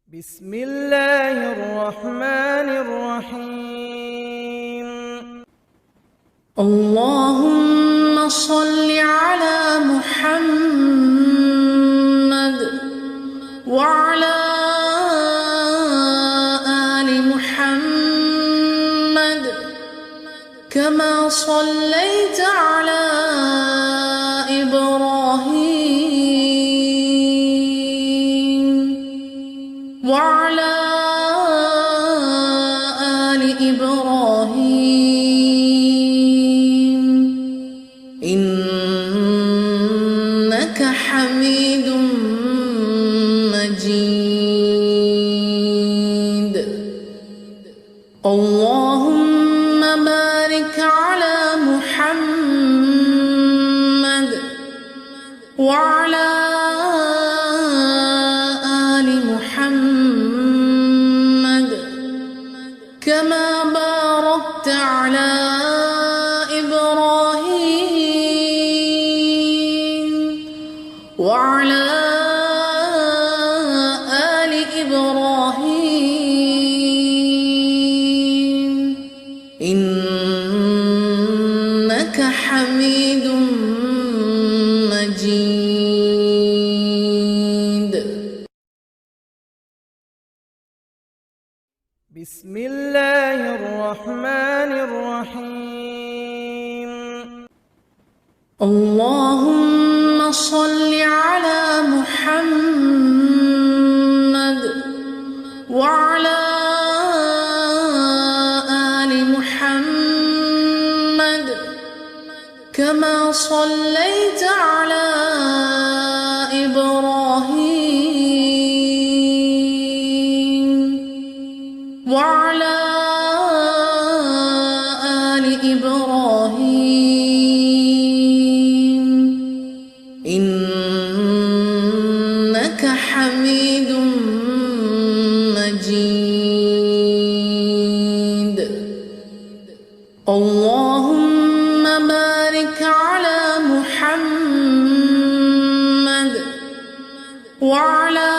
بسم الله الرحمن الرحيم. اللهم صل على محمد وعلى آل محمد كما صليت على إبراهيم وعلى آل إبراهيم إنك حميد مجيد. اللهم بارك على محمد وعلى آل محمد كما باركت على إبراهيم وعلى آل إبراهيم إنك حميد مجيد. بسم الله الرحمن الرحيم. اللهم صل على محمد وعلى آل محمد كما صليت على إبراهيم وعلى آل إبراهيم إنك حميد مجيد. اللهم بارك على محمد وعلى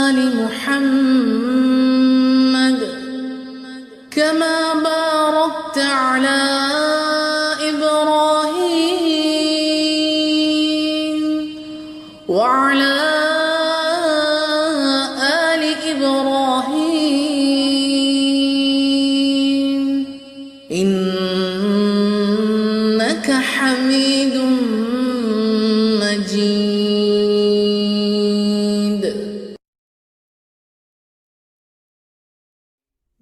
آل محمد كما باركت على إبراهيم وعلى آل إبراهيم إنك حميد مجيد.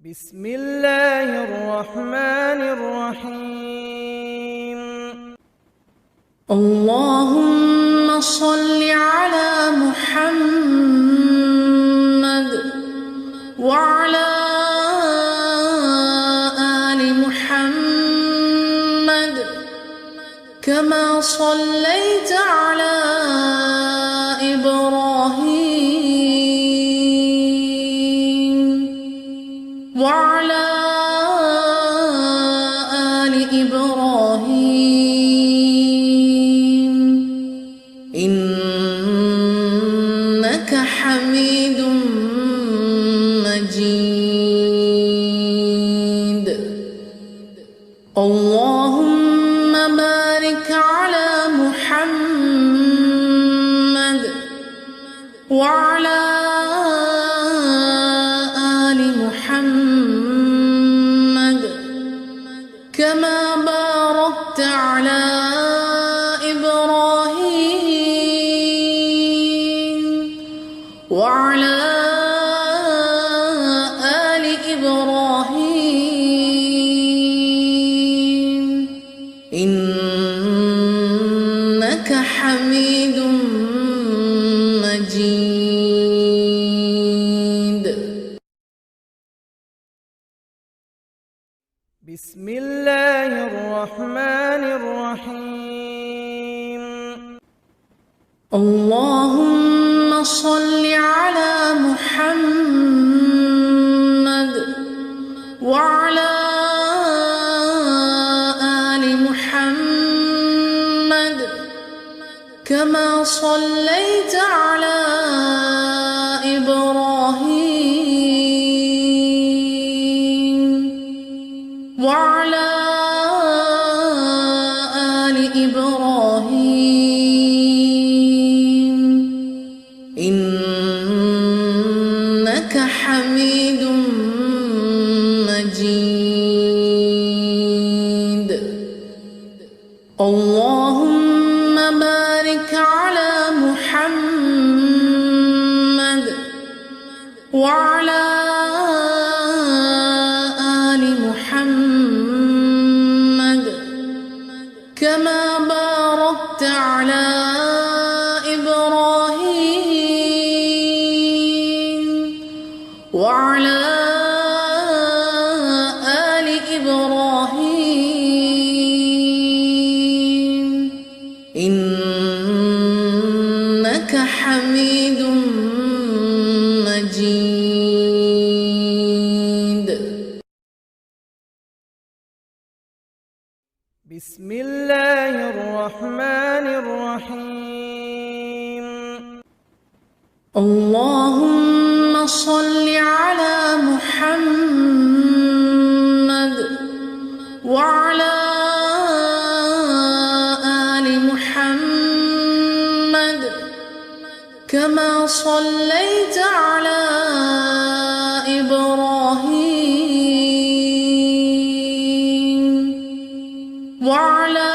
بسم الله الرحمن الرحيم. اللهم صل على محمد وعلى آل محمد كما صليت على إبراهيم وعلى آل إبراهيم إنك حميد مجيد. اللهم بارك على محمد وعلى آل محمد كما باركت على إبراهيم وعلى آل إبراهيم إنك حميد مجيد. بسم الله الرحمن الرحيم. اللهم صل على محمد وعلى آل محمد كما صليت على حميد مجيد اللهم بارك على محمد وعلى آل محمد كما باركت على إبراهيم وعلى آل إبراهيم إنك حميد مجيد. بسم الله الرحمن الرحيم. اللهم صل على محمد وعلى آل محمد كما صليت على إبراهيم وعلى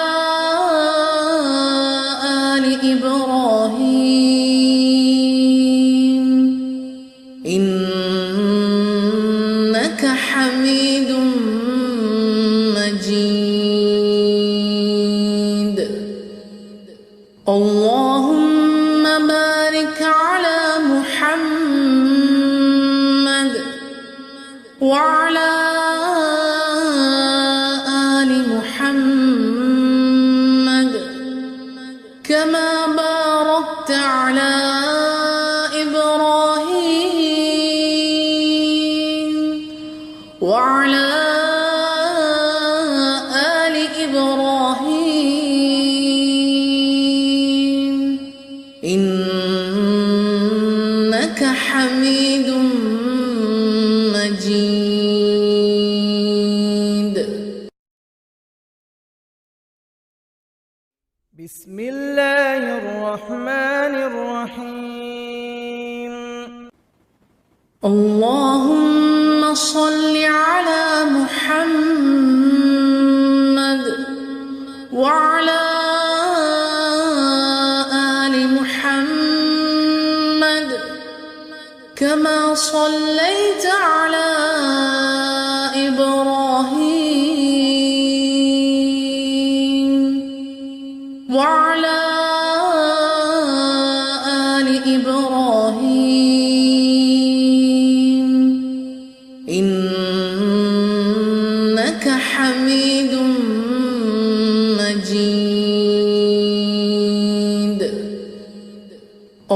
آل إبراهيم إنك حميد مجيد اللهم بارك على محمد وعلى آل محمد كما باركت على إبراهيم وعلى آل إبراهيم إنك حميد مجيد. بسم الله الرحمن الرحيم. اللهم صل على محمد وعلى آل محمد كما صليت على إبراهيم وعلى آل إبراهيم إنك حميد مجيد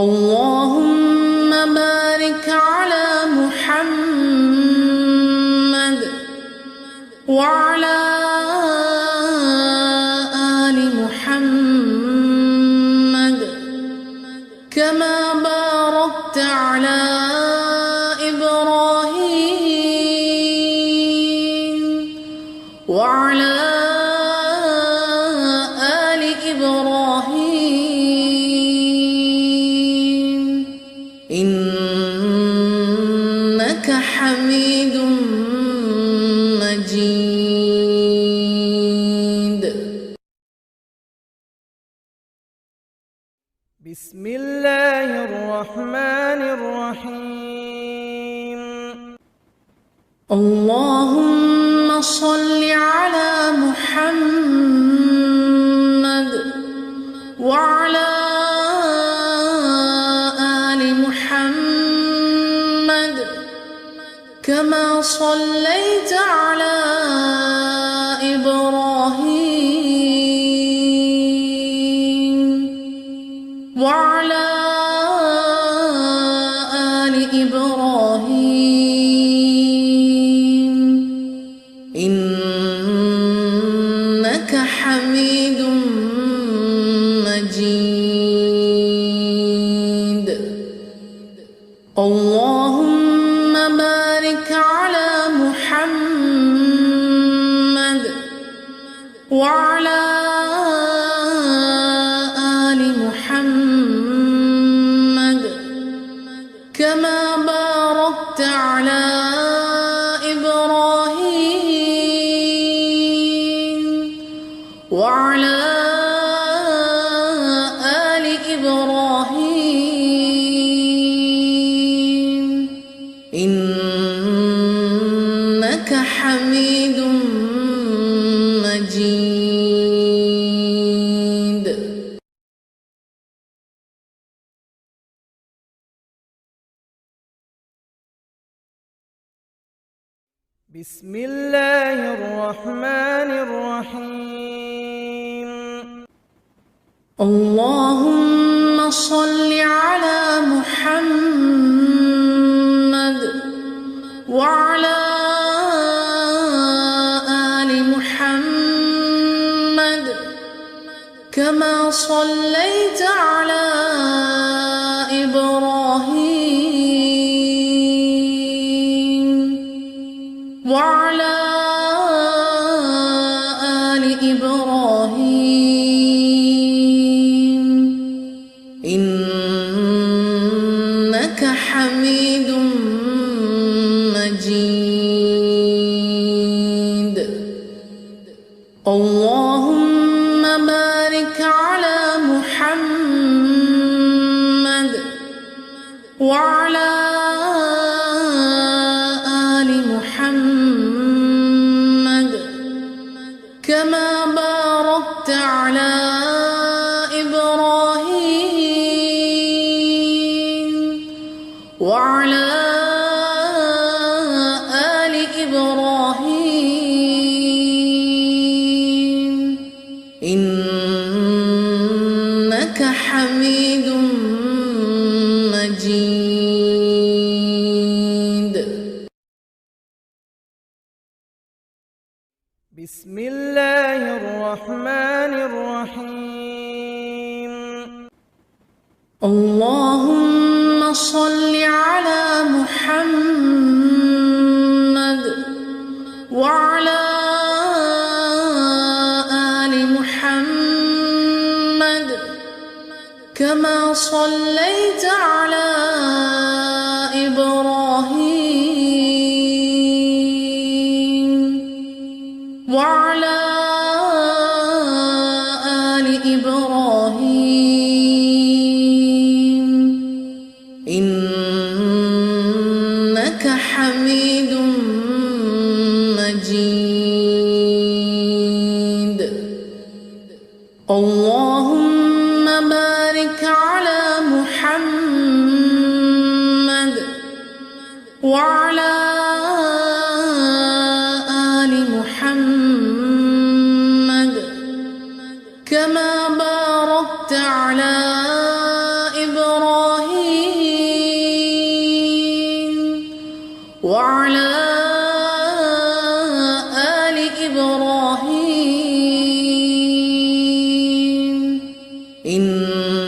اللهم بارك على محمد وعلى آل محمد كما باركت على إبراهيم وعلى آل إبراهيم إنك حميد مجيد. بسم الله الرحمن الرحيم. اللهم صل على محمد وعلى آل محمد كما صليت على إبراهيم وعلى آل إبراهيم إنك حميد مجيد اللهم بارك على محمد وعلى آل محمد كما باركت باركت على إبراهيم وعلى آل إبراهيم إنك حميد مجيد. بسم الله الرحمن الرحيم. اللهم صل على محمد وعلى آل محمد كما صليت على إبراهيم وعلى آل إبراهيم إنك حميد مجيد. اللهم بارك على محمد وعلى آل محمد كما باركت على إبراهيم وعلى آل إبراهيم إنك حميد مجيد. بسم الله الرحمن الرحيم. اللهم صل على محمد وعلى آل محمد كما صليت على إبراهيم وعلى آل إبراهيم إنك حميد مجيد. اللهم بارك على محمد وعلى آل محمد كما باركت على إبراهيم وعلى آل إبراهيم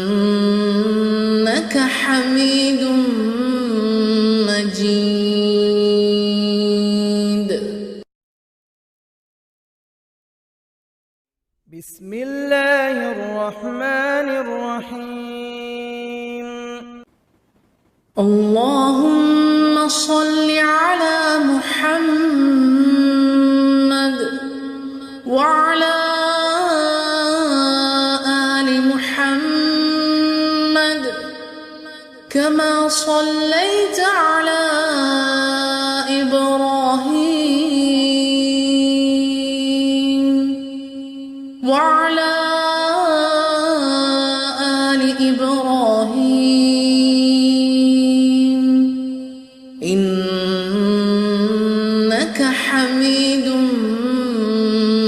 إنك حميد مجيد. بسم الله الرحمن الرحيم. اللهم صل على محمد وعلى آل محمد كما صليت على إبراهيم وعلى آل إبراهيم إنك حميد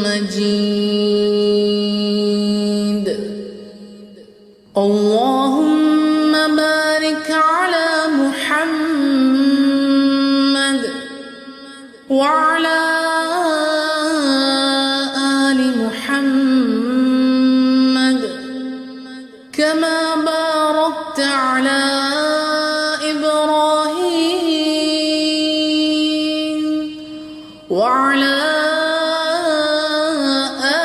مجيد. اللهم بارك على محمد وعلى آل محمد كما باركت على إبراهيم وعلى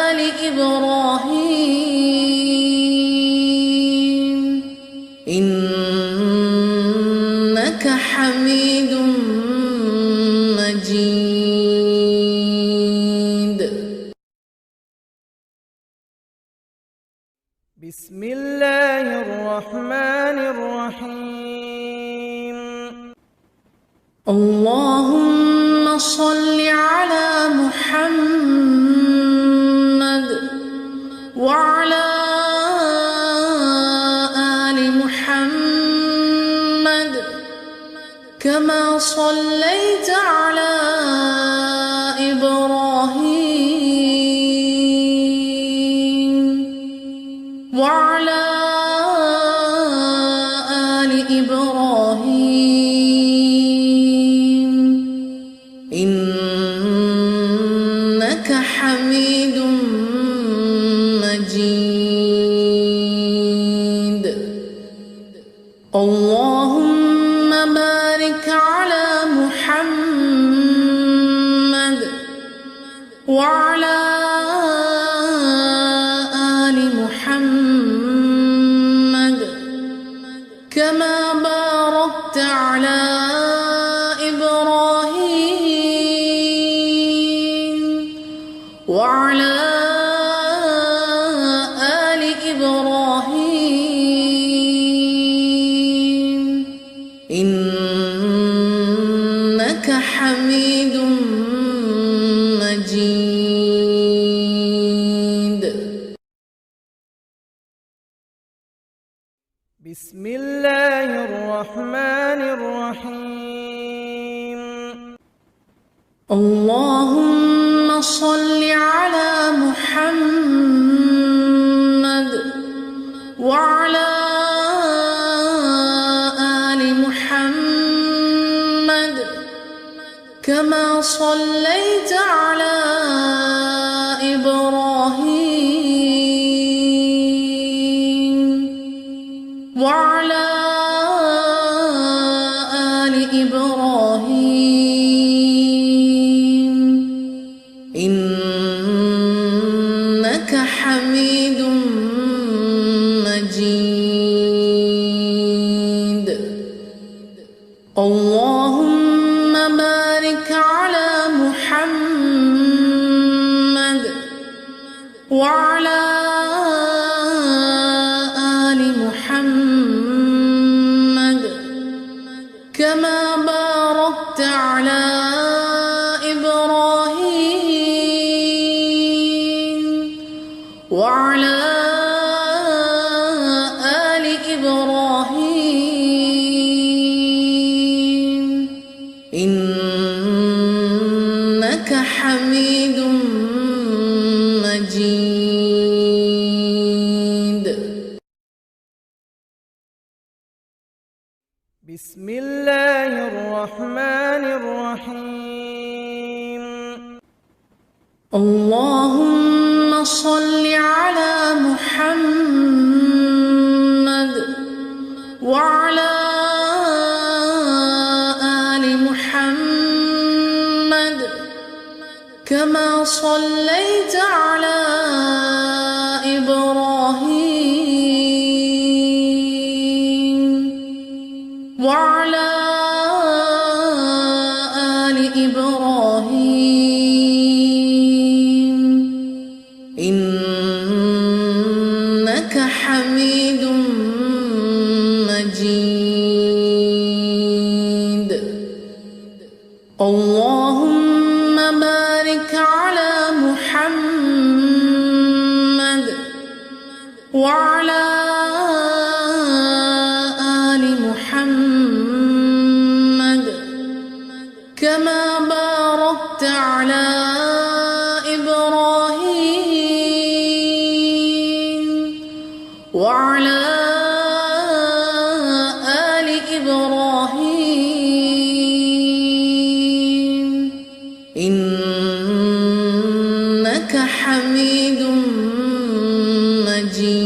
آل إبراهيم إنك حميد اللهم صل على محمد وعلى آل محمد كما صليت على إبراهيم وعلى آل إبراهيم إنك حميد مجيد. اللهم بارك على محمد وعلى آل محمد كما باركت على إبراهيم وعلى آل إبراهيم إنك حميد مجيد. بسم الله الرحمن الرحيم. اللهم صل على محمد وعلى آل محمد كما صليت على إبراهيم وعلى آل إبراهيم إنك حميد مجيد. اللهم بارك على محمد وعلى آل محمد كما باركت على إبراهيم وعلى آل إبراهيم إنك حميد مجيد. بسم الله الرحمن الرحيم. اللهم صل على محمد وعلى آل محمد كما صليت على إبراهيم وعلى آل إبراهيم إنك حميد مجيد. اللهم بارك على محمد وعلى آل محمد كما باركت على إبراهيم وعلى آل إبراهيم إنك حميد مجيد.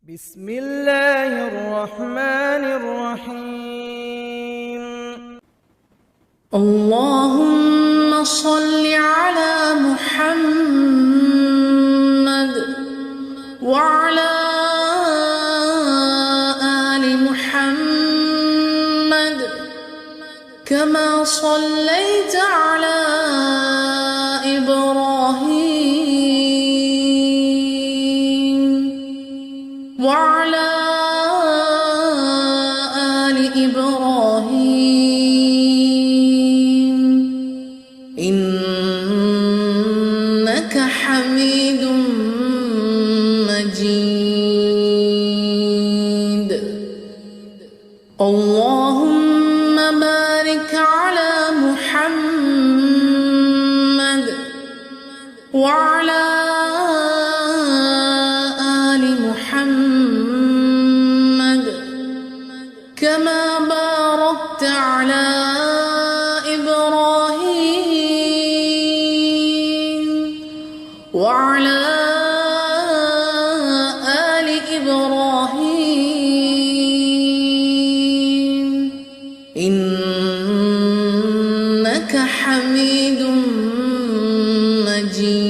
بسم الله الرحمن الرحيم. اللهم صل على محمد وعلى آل محمد كما صليت على إبراهيم وعلى آل إبراهيم إنك حميد مجيد. اللهم بارك على محمد وعلى آل محمد كما باركت على إبراهيم وعلى آل إبراهيم إنك حميد مجيد.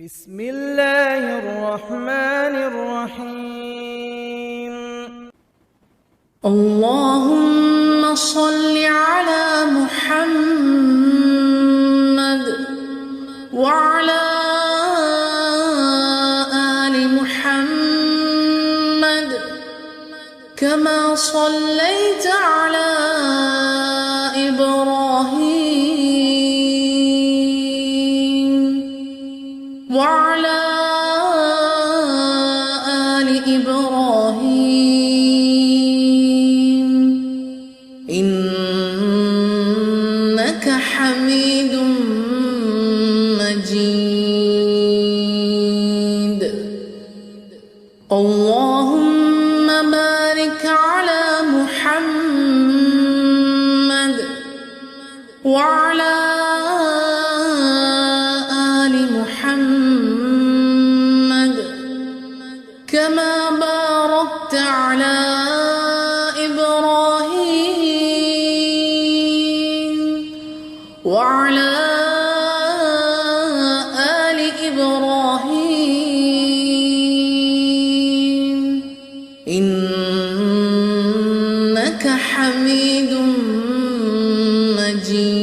بسم الله الرحمن الرحيم. اللهم صل على محمد وعلى آل محمد كما صليت على إبراهيم وعلى آل إبراهيم إنك حميد مجيد. اللهم بارك على محمد وعلى آل محمد كما باركت على إبراهيم وعلى آل إبراهيم إنك حميد مجيد.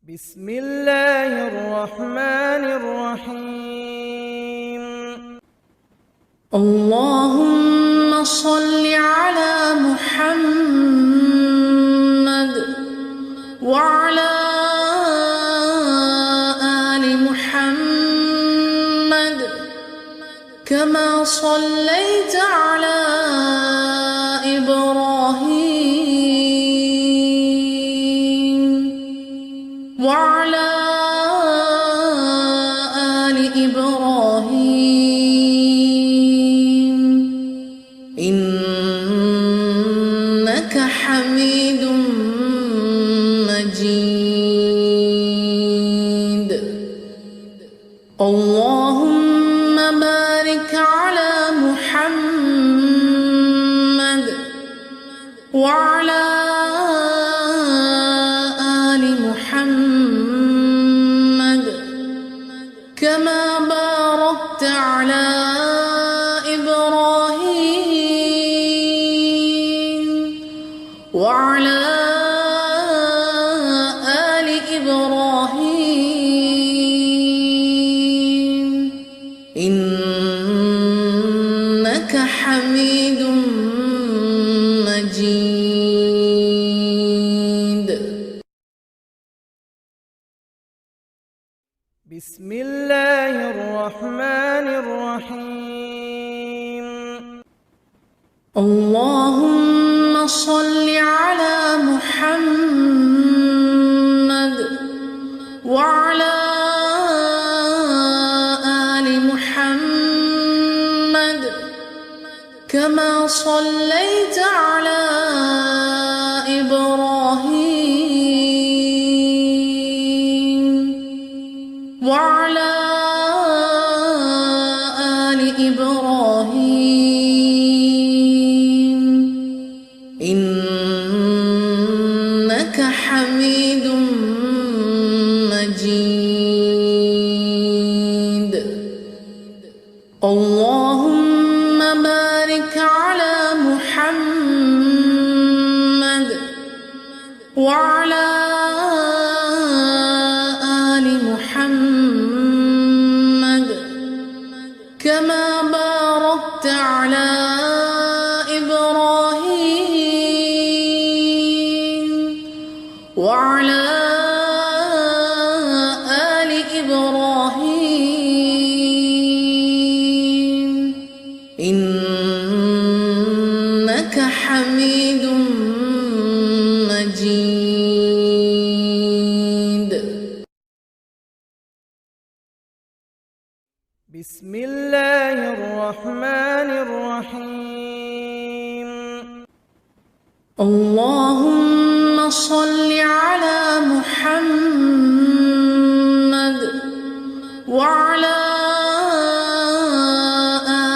بسم الله الرحمن الرحيم. اللهم صل على محمد وعلى آل محمد كما صليت على إبراهيم وعلى آل إبراهيم إنك حميد مجيد. اللهم بارك على محمد وعلى آل محمد كما باركت على إبراهيم وعلى آل إبراهيم إنك حميد مجيد. بسم الله الرحمن الرحيم. اللهم صل على محمد وعلى آل محمد كما صليت على إبراهيم وعلى آل إبراهيم إنك حميد مجيد. اللهم وعلى آل محمد كما باركت على إبراهيم وعلى آل إبراهيم إنك حميد مجيد. بسم الله الرحمن الرحيم. اللهم صل على محمد وعلى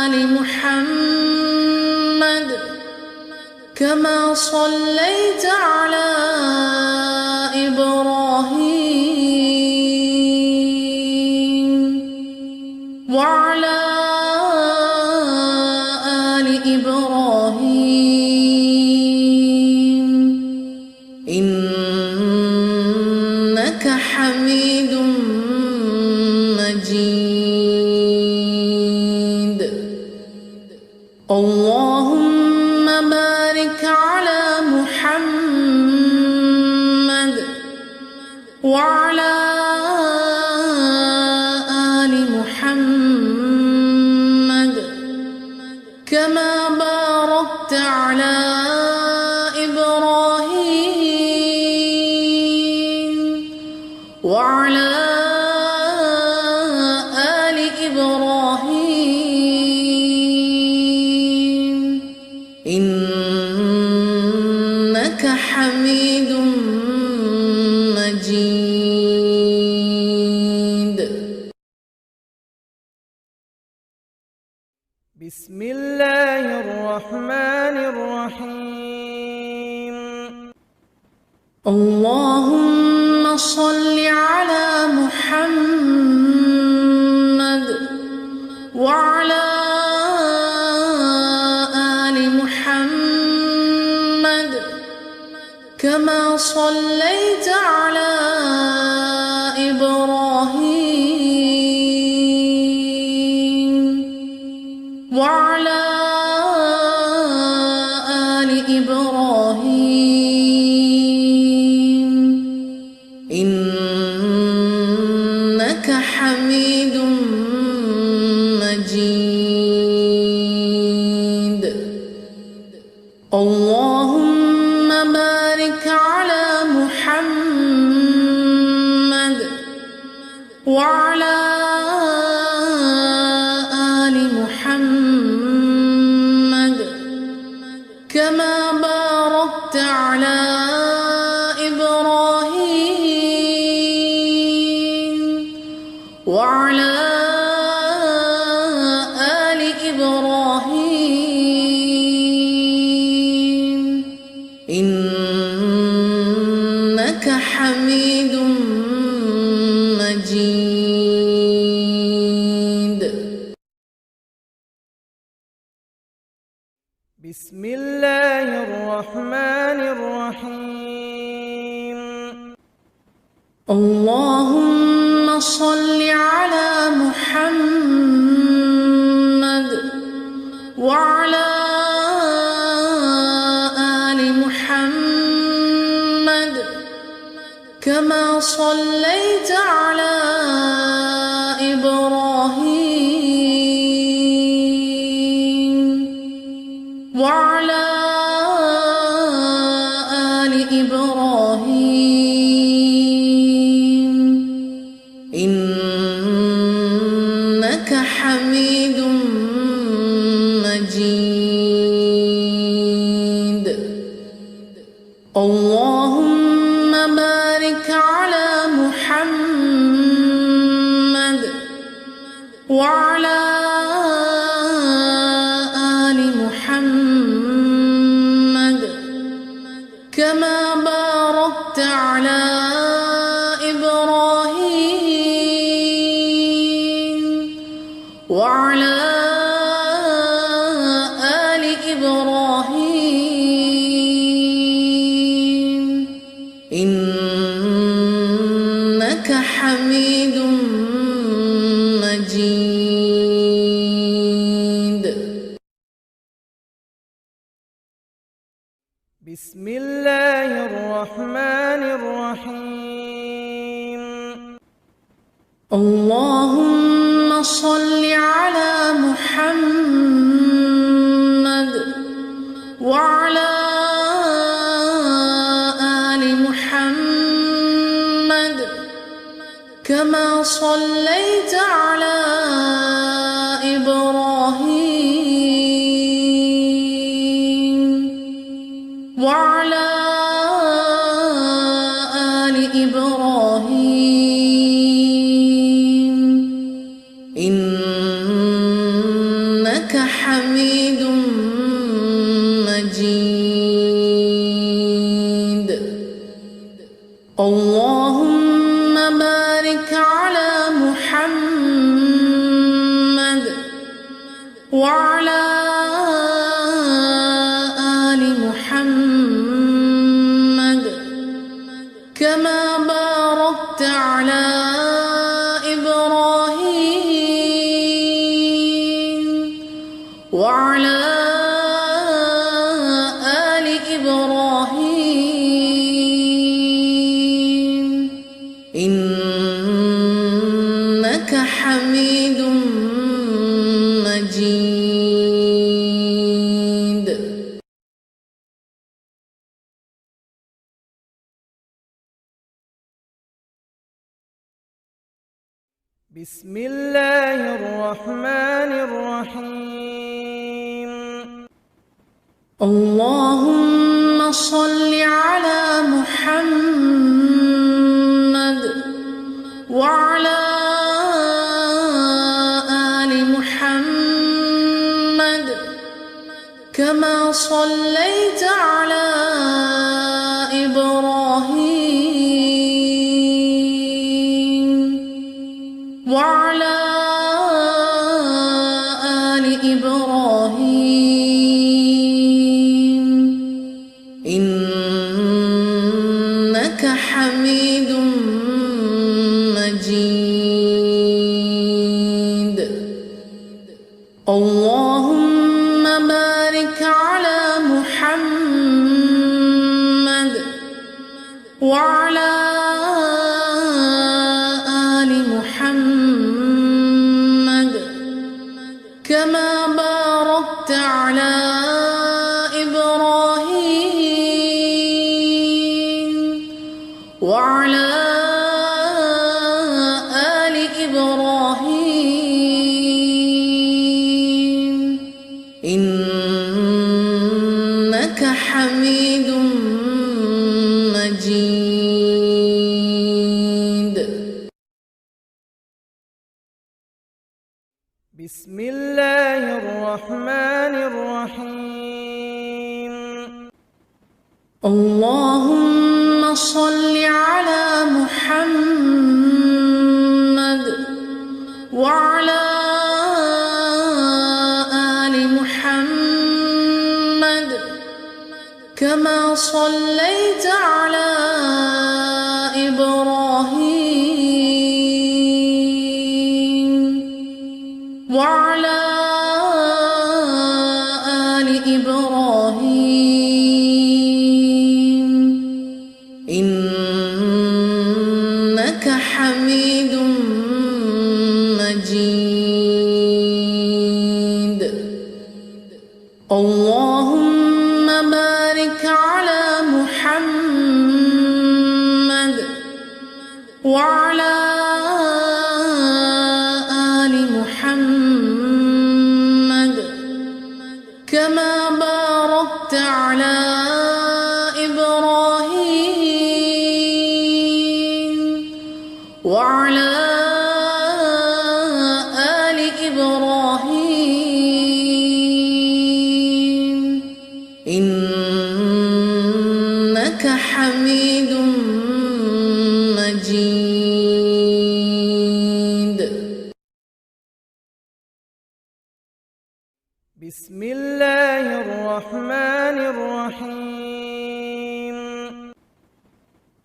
آل محمد كما صليت على إبراهيم وعلى آل إبراهيم إنك حميد مجيد. اللهم بارك على محمد وعلى آل محمد كما باركت على إبراهيم وعلى آل إبراهيم إنك حميد مجيد. بسم الله الرحمن الرحيم. اللهم صل على محمد وعلى آل محمد كما صليت على إبراهيم وعلى آل إبراهيم إنك حميد مجيد. اللهم بارك على محمد وعلى آل محمد كما باركت على إبراهيم وعلى آل إبراهيم إنك حميد مجيد. بسم الله الرحمن الرحيم. اللهم صل على محمد وعلى آل محمد كما صليت على إبراهيم وعلى آل إبراهيم إنك حميد مجيد. اللهم بارك على محمد وعلى آل محمد كما باركت على إبراهيم وعلى آل إبراهيم بسم الله الرحمن الرحيم اللهم صل على محمد وعلى آل محمد كما صليت على إبراهيم وعلى آل إبراهيم إنك حميد مجيد اللهم بارك على محمد وعلى آل محمد كما باركت على إبراهيم وعلى آل إبراهيم إنك حميد مجيد بسم الله الرحمن الرحيم اللهم صل على محمد وعلى آل محمد كما صليت على إبراهيم وعلى آل إبراهيم إنك حميد مجيد اللهم بارك على محمد وعلى آل محمد كما باركت على إبراهيم وعلى آل إبراهيم إنك حميد مجيد بسم الله الرحمن الرحيم اللهم صل على محمد وعلى آل محمد كما صليت على إبراهيم وعلى آل إبراهيم إنك حميد مجيد اللهم بارك على محمد وعلى آل محمد كما باركت على إبراهيم وعلى آل إبراهيم إنك حميد مجيد بسم الله الرحمن الرحيم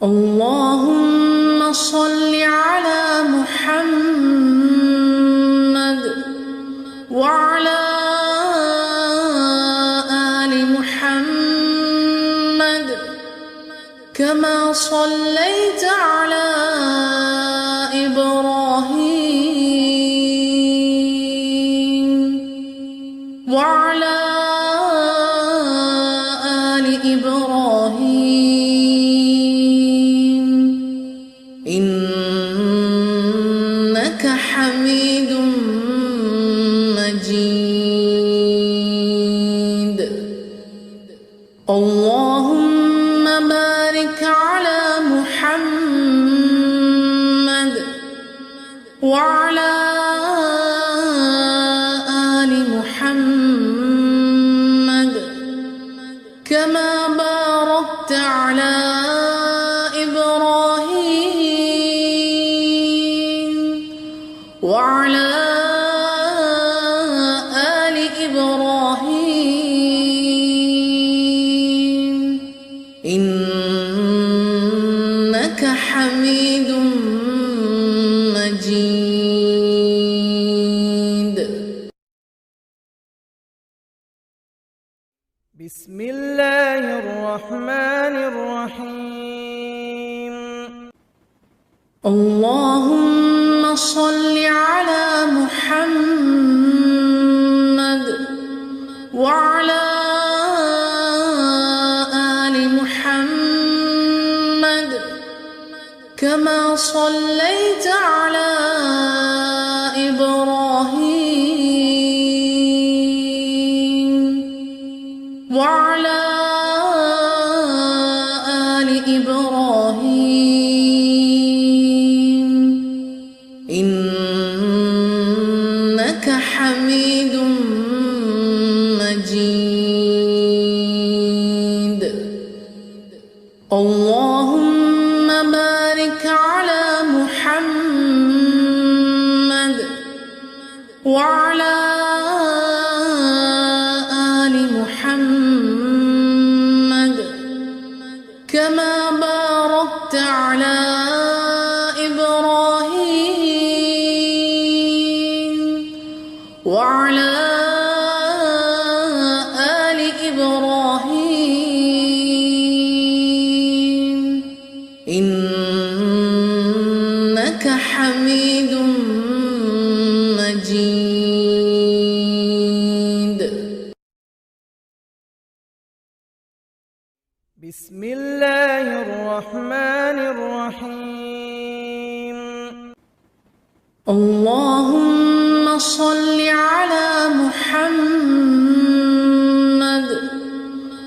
اللهم صل على محمد وعلى آل محمد كما صليت على إبراهيم وعلى آل إبراهيم إنك حميد مجيد. اللهم بارك على محمد وعلى آل محمد كما باركت على إبراهيم وعلى آل إبراهيم إنك حميد مجيد. بسم الله الرحمن الرحيم. اللهم صل على محمد وعلى آل محمد كما صليت على إبراهيم وعلى آل إبراهيم إنك حميد مجيد. اللهم بارك على محمد وعلى آل محمد كما باركت على إبراهيم وعلى آل إبراهيم إنك حميد مجيد. بسم الله الرحمن الرحيم. اللهم صل على محمد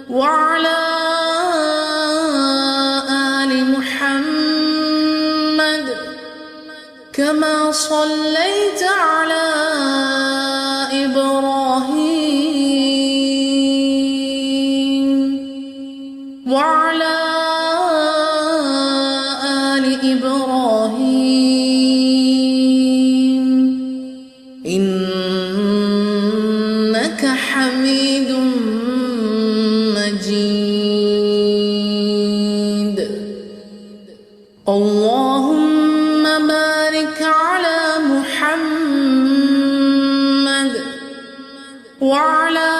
وعلى آل محمد كما صليت على إبراهيم وعلى آل إبراهيم إنك حميد مجيد. اللهم بارك على محمد وعلى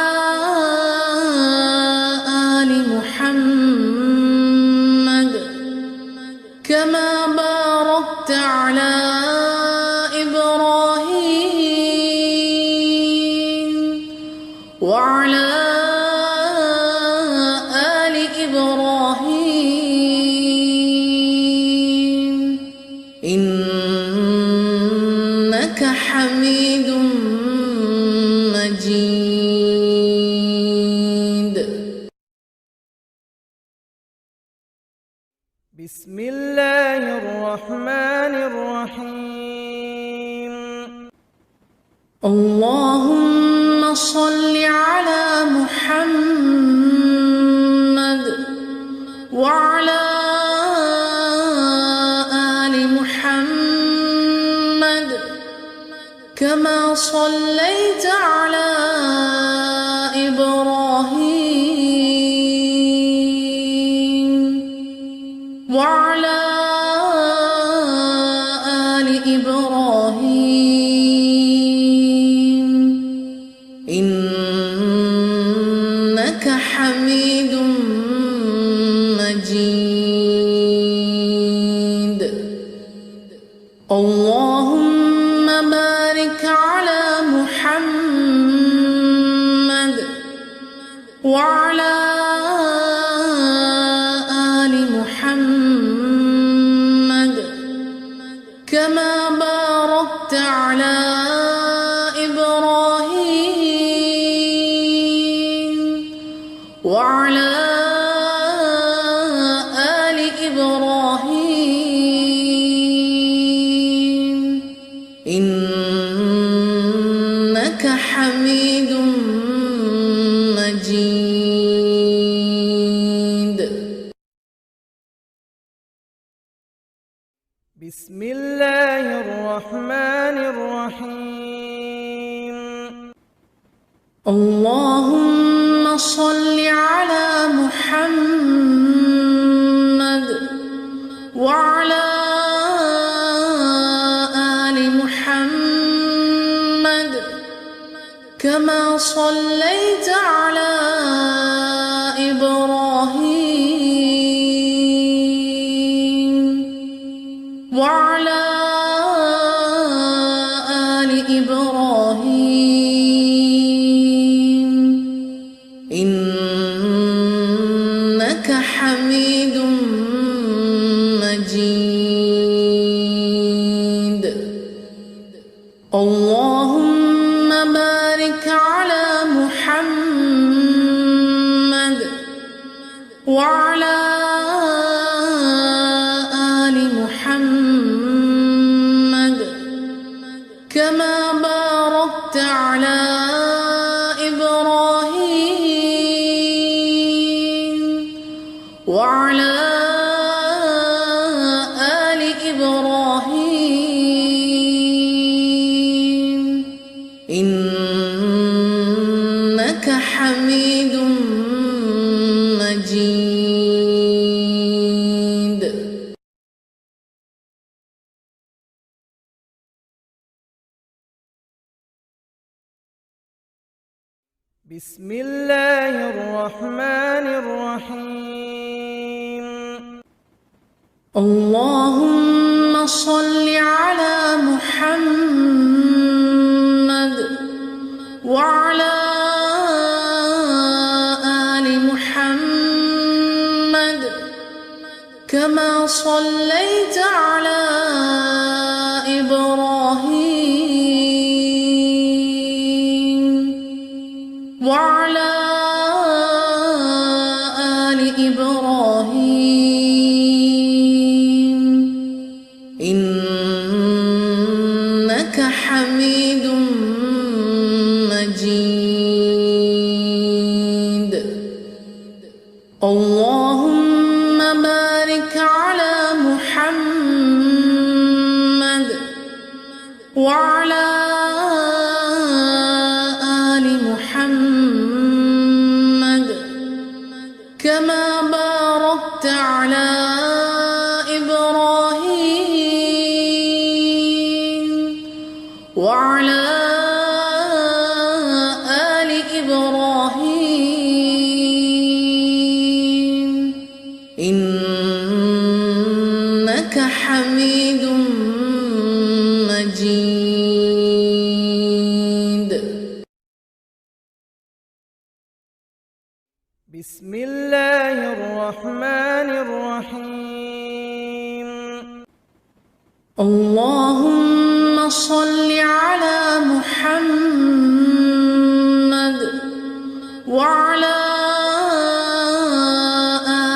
آل محمد كما باركت على إبراهيم وعلى آل إبراهيم إنك حميد مجيد. بسم الله الرحمن الرحيم. اللهم صل على محمد وعلى آل محمد كما صليت على إبراهيم وعلى آل إبراهيم إنك حميد مجيد. وعلى آل محمد كما باركت على إبراهيم وعلى آل إبراهيم إنك حميد مجيد. بسم الله الرحمن الرحيم. اللهم صل على محمد وعلى آل محمد كما صليت على إبراهيم وعلى آل إبراهيم إنك حميد مجيد. اللهم بارك على محمد وعلى آل محمد كما باركت على إبراهيم وعلى آل إبراهيم إنك حميد مجيد. بسم الله الرحمن الرحيم. اللهم صل على محمد وعلى آل محمد كما صليت على إبراهيم وعلى آل إبراهيم إنك حميد مجيد. اللهم بارك على محمد وعلى آل محمد كما باركت على إبراهيم وعلى آل إبراهيم إنك حميد مجيد. بسم الله الرحمن الرحيم. اللهم صل على محمد وعلى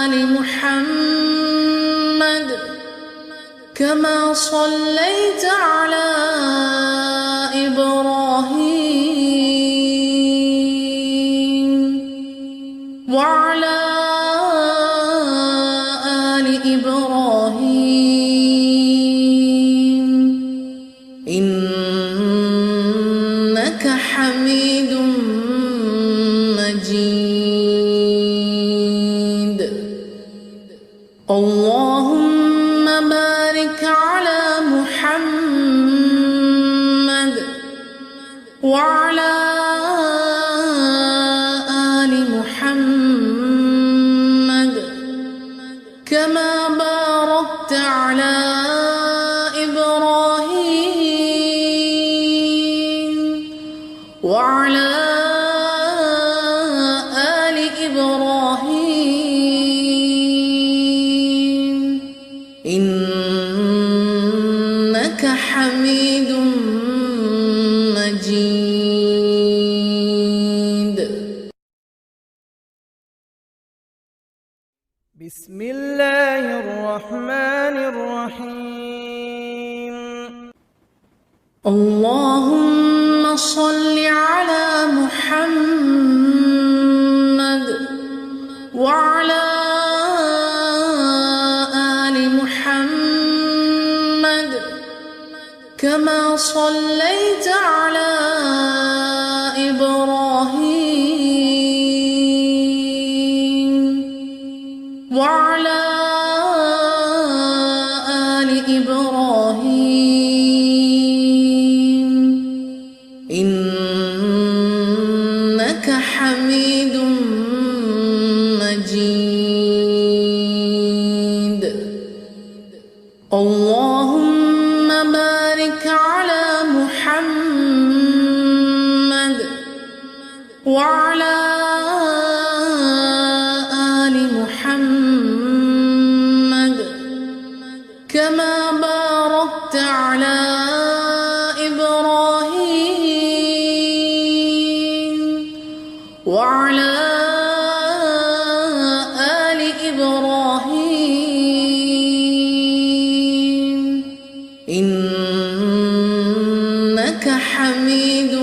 آل محمد كما صليت على إبراهيم وعلى آل إبراهيم إنك حميد مجيد. اللهم بارك على محمد وعلى آل محمد كما باركت على إبراهيم وعلى آل مجيد. بسم الله الرحمن الرحيم. اللهم صل على محمد وعلى آل محمد كما صليت على إبراهيم وعلى آل إبراهيم إنك حميد مجيد. اللهم بارك على محمد وعلى آل محمد كما باركت على إبراهيم وعلى آل إبراهيم إنك حميد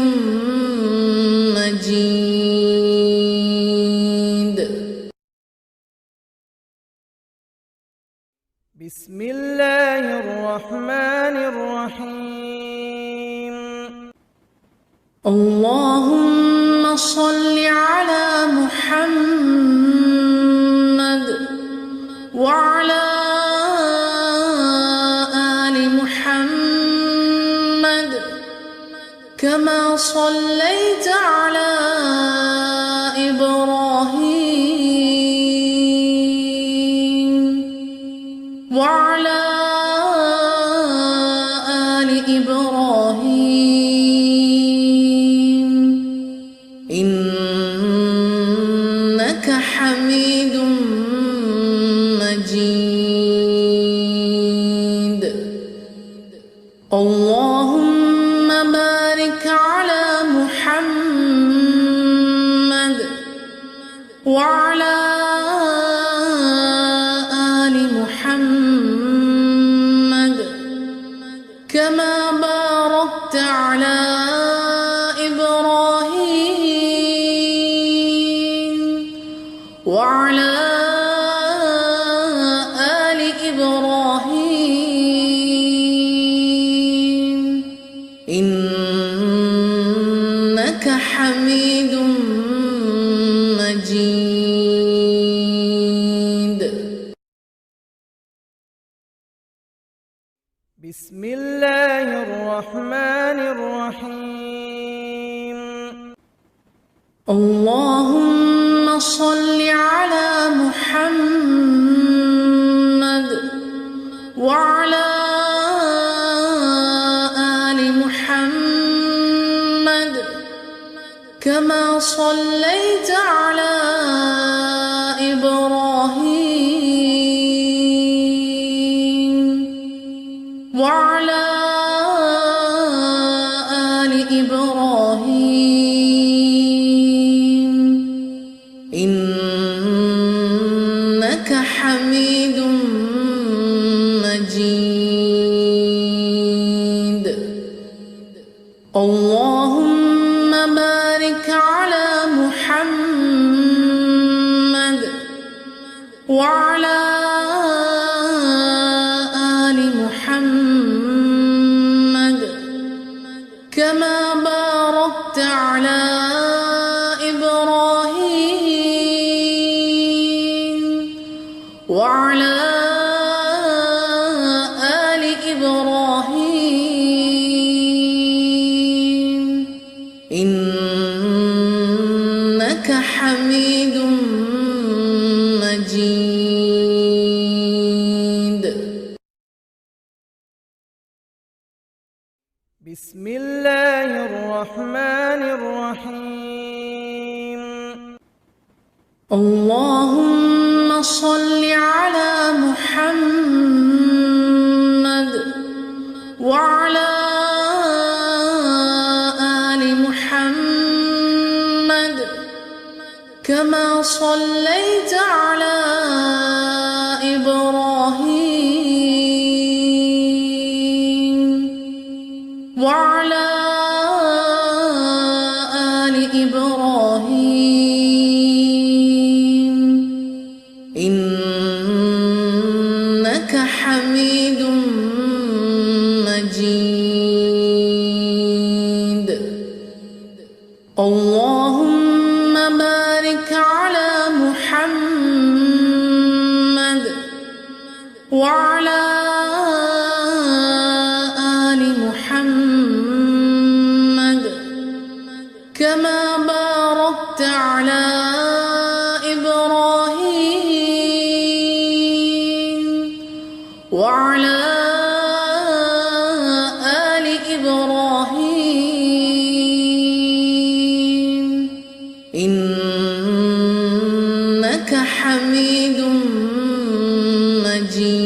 مجيد. بسم الله الرحمن الرحيم. اللهم صل على محمد وعلى آل محمد كما صليت على إبراهيم وعلى آل إبراهيم إنك حميد مجيد. اللهم بارك على محمد وعلى آل محمد كما باركت على إبراهيم وعلى آل إبراهيم إنك حميد مجيد. بسم الله الرحمن الرحيم. اللهم صل على محمد وعلى آل محمد كما صليت على إبراهيم وعلى آل إبراهيم إنك حميد مجيد. اللهم بارك على محمد وعلى آل محمد كما باركت على إبراهيم وعلى آل إبراهيم إنك حميد مجيد. بسم الله الرحمن الرحيم. اللهم صل على محمد وعلى آل محمد كما صليت على إبراهيم وعلى آل إبراهيم إنك حميد مجيد. اللهم بارك على محمد وعلى آل محمد كما باركت على إبراهيم وعلى آل إبراهيم إنك حميد مجيد.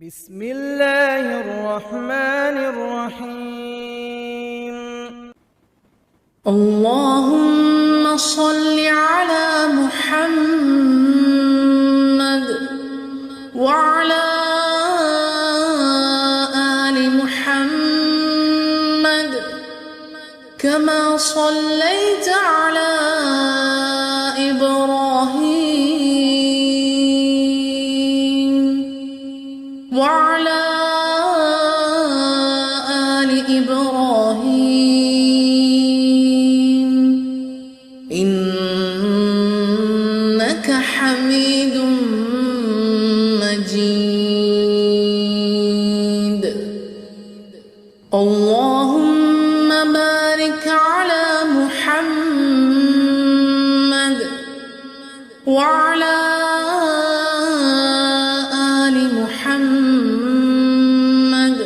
بسم الله الرحمن الرحيم. اللهم صل على محمد وعلى آل محمد كما صليت على إبراهيم وعلى آل إبراهيم إنك حميد مجيد. اللهم بارك على محمد وعلى آل محمد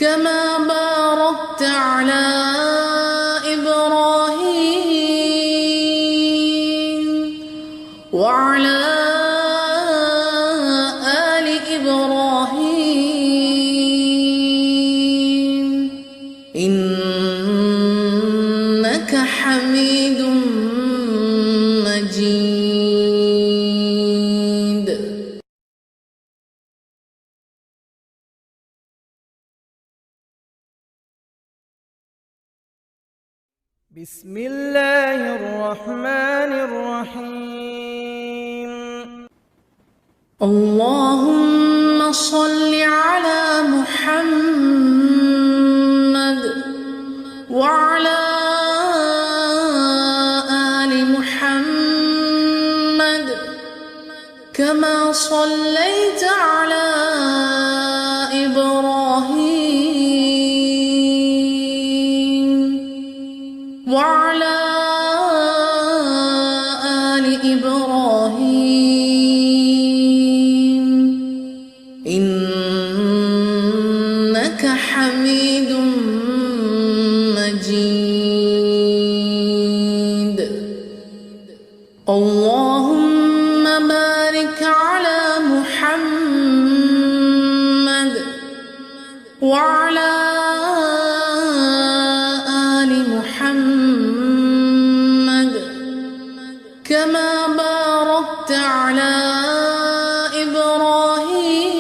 كما باركت على إبراهيم وعلى آل إبراهيم إنك حميد مجيد. بسم الله الرحمن الرحيم. اللهم صل على محمد وعلى آل محمد كما صليت على إبراهيم وعلى آل إبراهيم إنك حميد مجيد. اللهم بارك على محمد وعلى آل محمد كما باركت على إبراهيم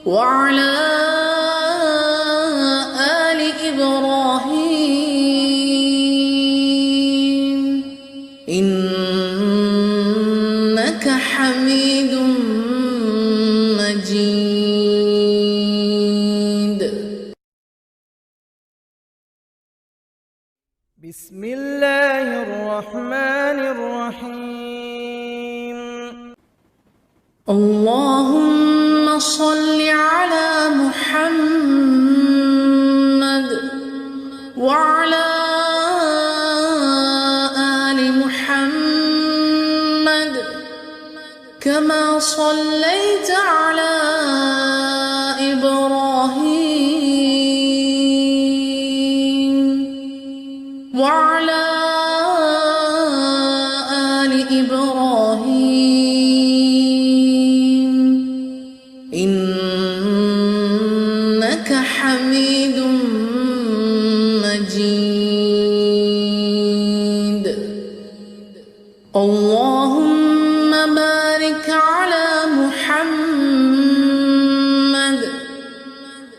وعلى آل إبراهيم إنك حميد مجيد. بسم الله الرحمن الرحيم. اللهم صل على محمد وعلى آل محمد كما صليت على إبراهيم وعلى آل إبراهيم محمد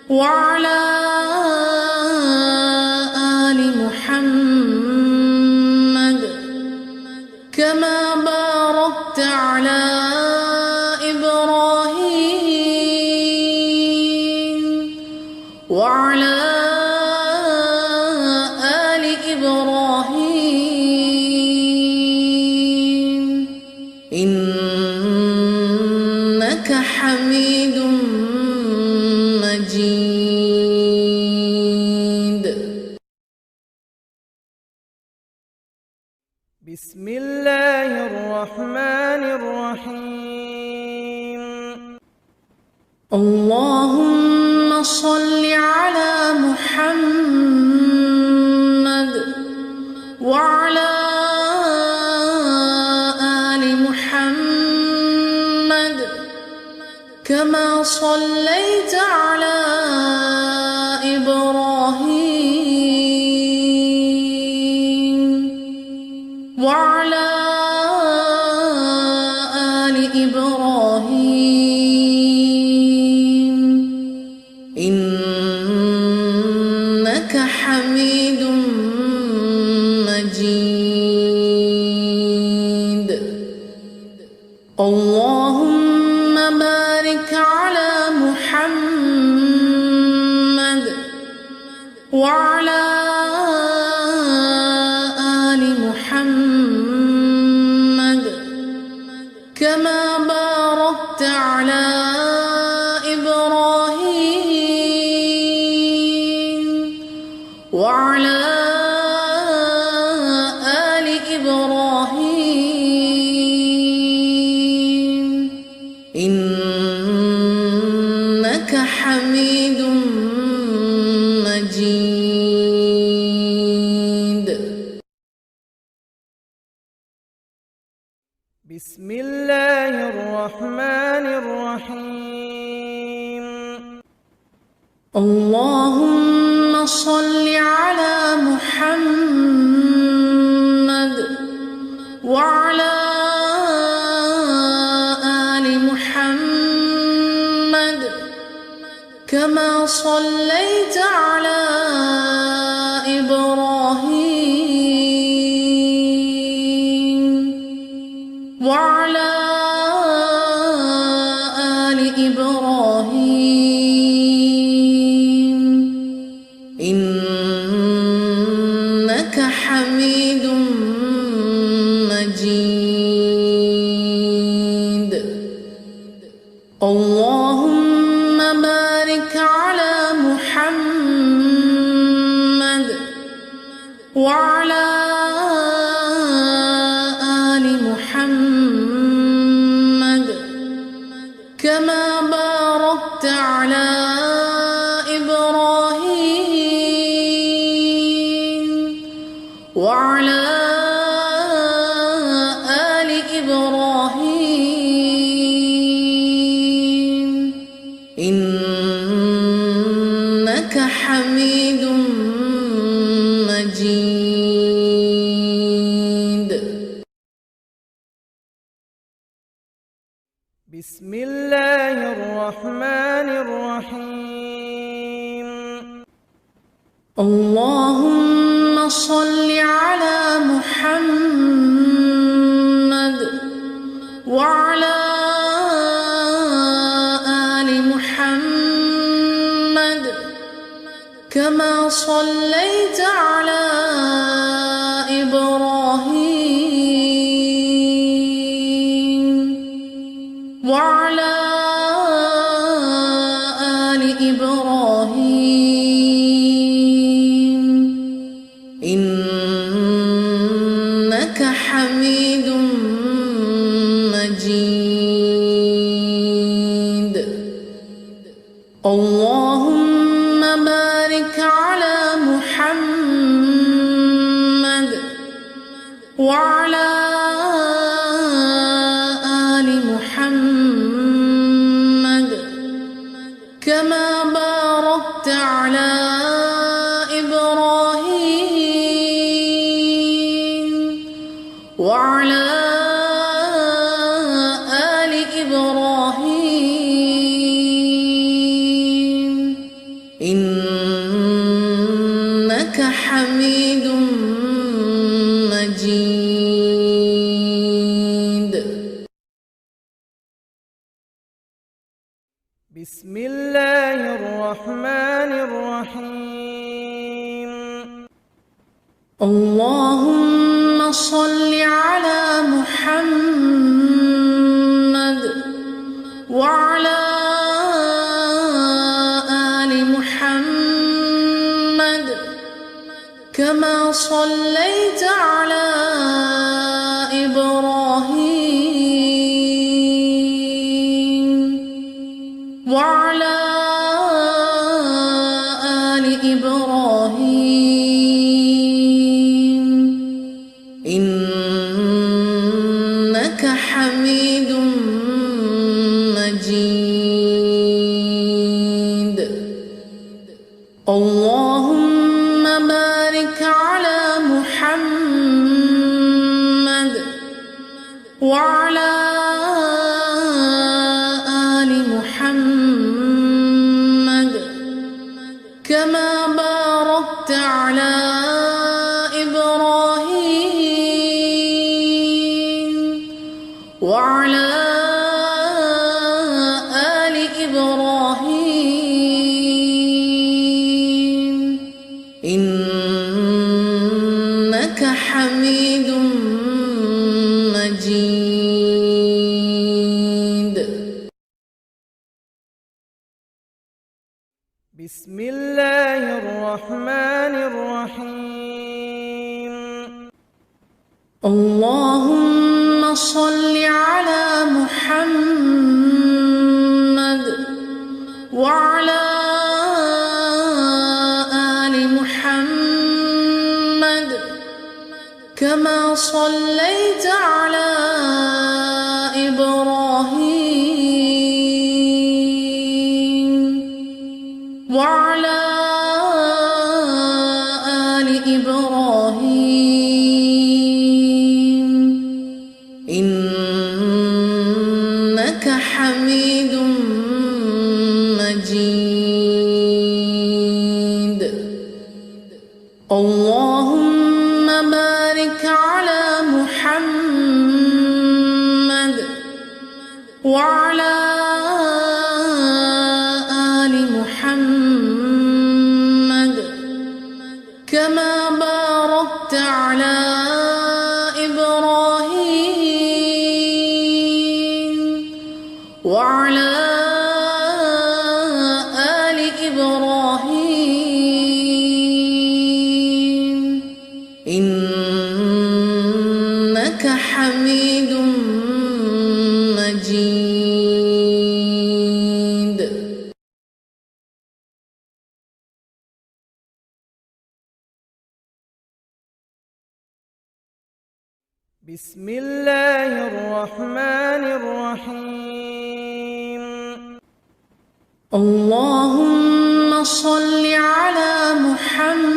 وعلى آل محمد كما باركت على إبراهيم وعلى آل إبراهيم إنك حميد مجيد. بسم الله الرحمن الرحيم. اللهم صل على محمد وعلى آل محمد كما صليت على إبراهيم وعلى آل إبراهيم إنك حميد مجيد. اللهم بارك على محمد وعلى آل محمد كما باركت على إبراهيم وعلى آل إبراهيم إنك حميد مجيد. بسم الله الرحمن الرحيم. اللهم صل على محمد وعلى آل محمد كما صليت على إبراهيم وعلى آل إبراهيم إنك حميد مجيد. اللهم بارك على محمد وعلى آل محمد كما باركت على إبراهيم وعلى آل إبراهيم إنك حميد مجيد. بسم الله الرحمن الرحيم. اللهم صل على محمد وعلى آل محمد كما صليت على إبراهيم وعلى آل إبراهيم إنك حميد مجيد. اللهم بارك على محمد وعلى آل محمد كما باركت على إبراهيم وعلى آل إبراهيم بسم الله الرحمن الرحيم. اللهم صل على محمد وعلى آل محمد كما صليت على إبراهيم وعلى آل إبراهيم إنك حميد مجيد. اللهم بارك على محمد وعلى آل محمد كما باركت على إبراهيم وعلى آل إبراهيم إنك حميد مجيد. بسم الله الرحمن الرحيم. اللهم صل على محمد وعلى آل محمد كما صليت على إبراهيم وعلى آل إبراهيم إنك حميد مجيد. اللهم بارك على محمد وعلى آل محمد كما باركت على إبراهيم وعلى آل إبراهيم إنك حميد مجيد. بسم الله الرحمن الرحيم. اللهم صل على محمد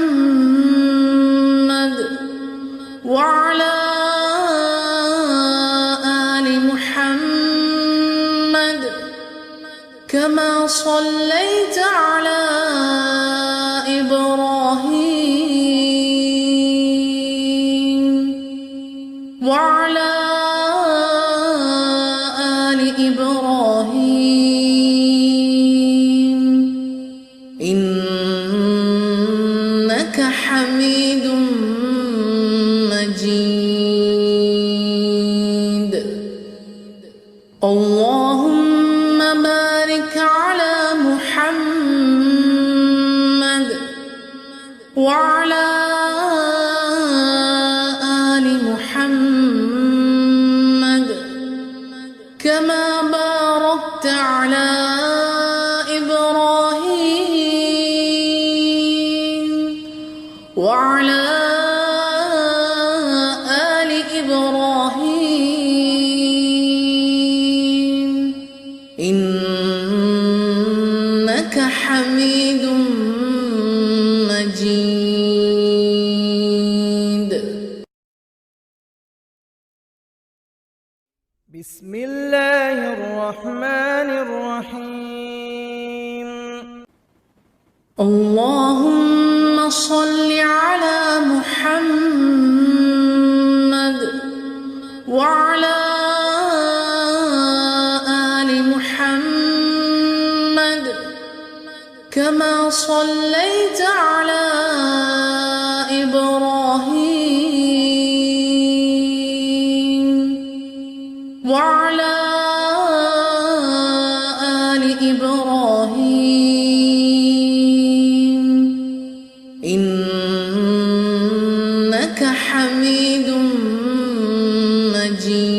وعلى آل محمد كما صليت على إبراهيم وعلى آل إبراهيم إنك حميد مجيد. اللهم بارك على محمد وعلى آل محمد كما باركت على إبراهيم وعلى آل إبراهيم إنك حميد مجيد. بسم الله الرحمن الرحيم. اللهم صل على محمد وعلى آل محمد كما صليت على إبراهيم وعلى آل إبراهيم إنك حميد مجيد.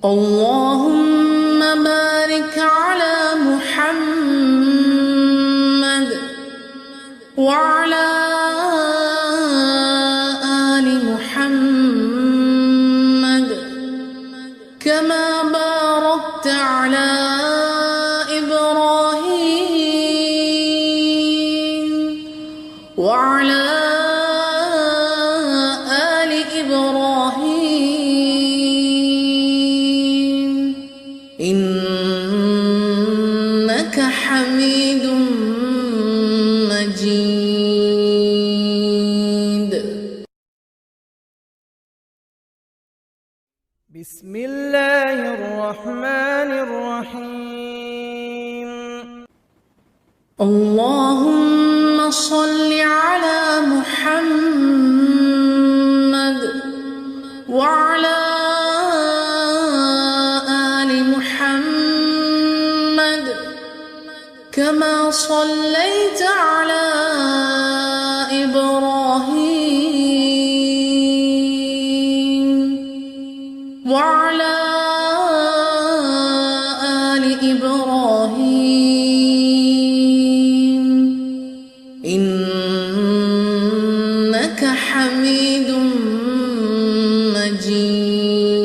اللهم بارك على محمد وعلى آل محمد كما باركت على إبراهيم وعلى آل إبراهيم إنك حميد مجيد. بسم الله الرحمن الرحيم. اللهم صل على محمد وعلى آل محمد كما صليت على إبراهيم وعلى آل إبراهيم إنك حميد مجيد.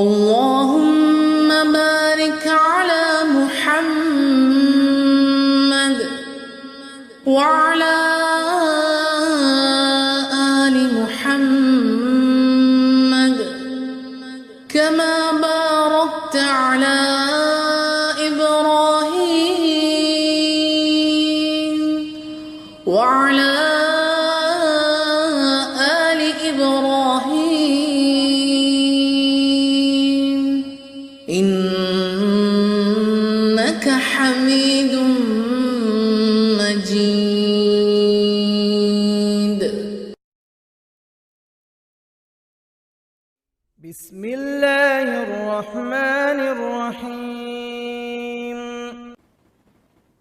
اللهم بارك على محمد وعلى آل محمد كما باركت على إبراهيم وعلى آل إبراهيم إنك حميد مجيد. بسم الله الرحمن الرحيم.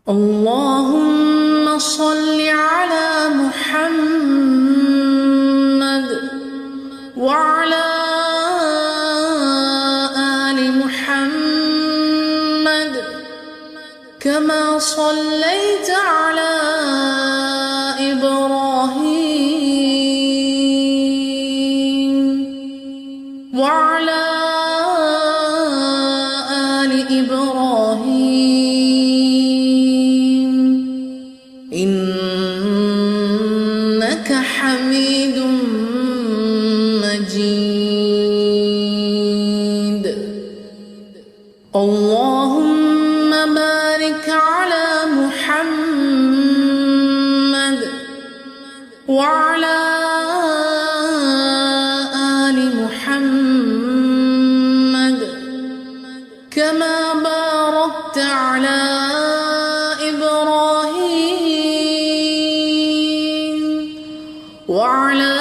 اللهم صل على محمد وعلى آل محمد كما صليت على إبراهيم وعلى آل إبراهيم إنك حميد مجيد. اللهم بارك على محمد وعلى آل محمد كما باركت على إبراهيم وعلى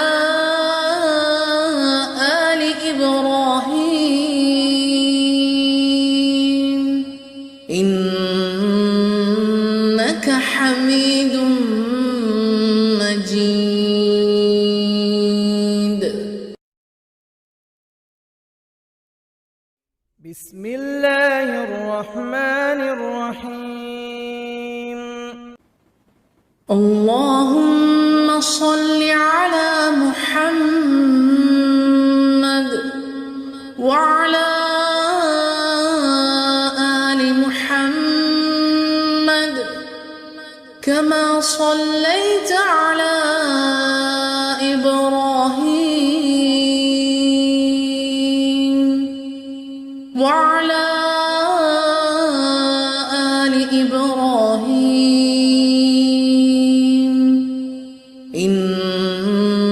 آل إبراهيم إنك حميد مجيد. بسم الله الرحمن الرحيم. اللهم صل على محمد وعلى آل محمد كما صليت على إبراهيم وعلى آل إبراهيم إنك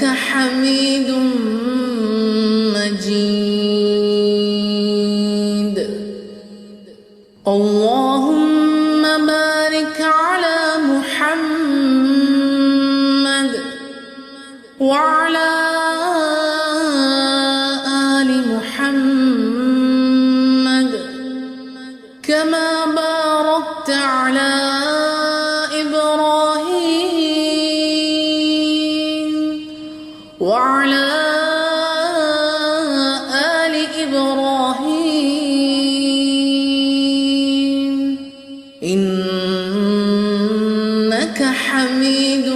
حميد مجيد. وعلى آل إبراهيم إنك حميد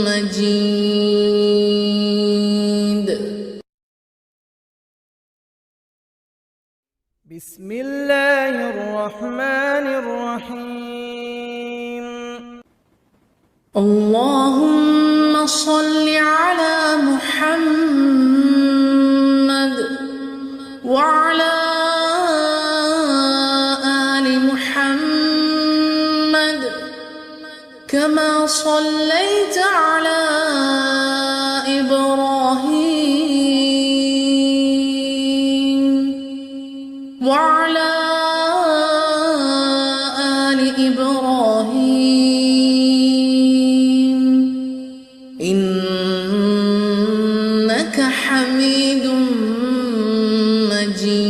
مجيد. بسم الله الرحمن الرحيم. اللهم صل على محمد وعلى آل محمد كما صليت على إبراهيم وعلى آل إبراهيم إنك حميد مجيد.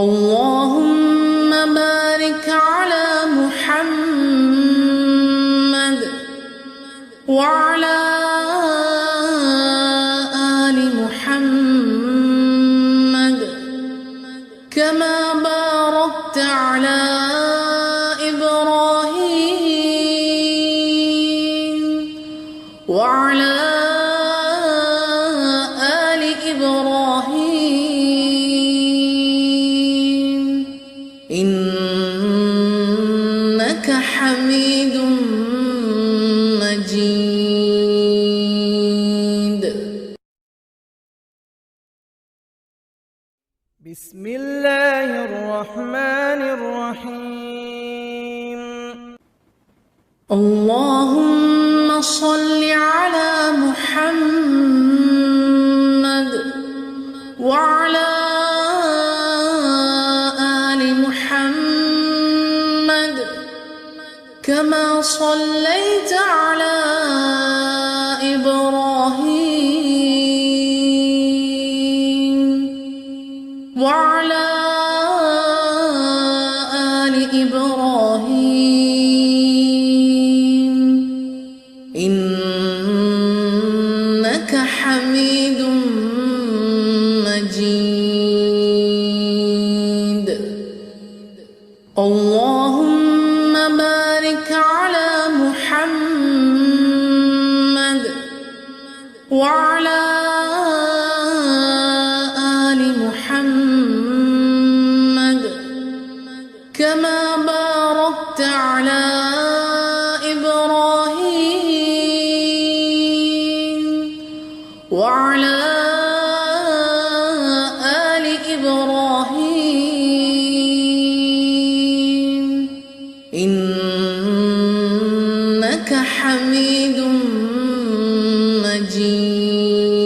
اللهم بارك على محمد وعلى آل محمد كما باركت على إبراهيم وعلى آل إبراهيم إنك حميد مجيد. بسم الله الرحمن الرحيم. اللهم صل على محمد وعلى آل محمد كما صليت على إبراهيم وعلى آل إبراهيم إنك حميد مجيد. اللهم بارك على محمد وعلى آل محمد كما باركت على إبراهيم وعلى آل إبراهيم إنك حميد مجيد.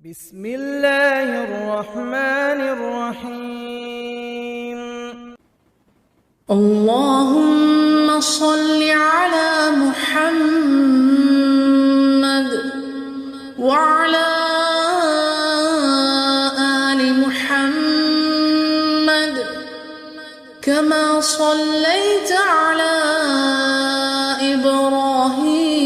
بسم الله الرحمن الرحيم. اللهم صل على محمد وعلى آل محمد كما صليت على إبراهيم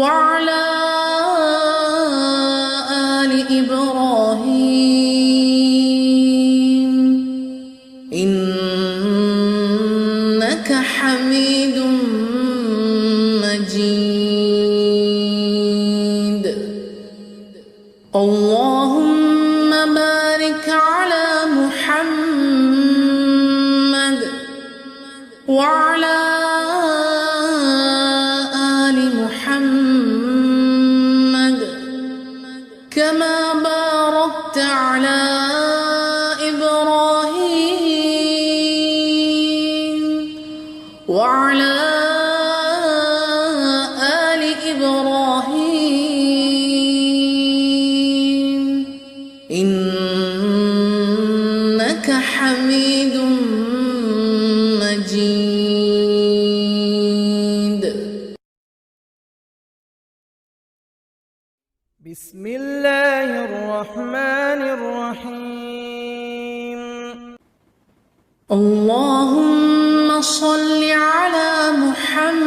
وعلى آل إبراهيم إنك حميد مجيد. اللهم بارك على محمد وعلى آل محمد كما باركت على إبراهيم وعلى آل إبراهيم إنك حميد مجيد. بسم الله الرحمن الرحيم اللهم صل على محمد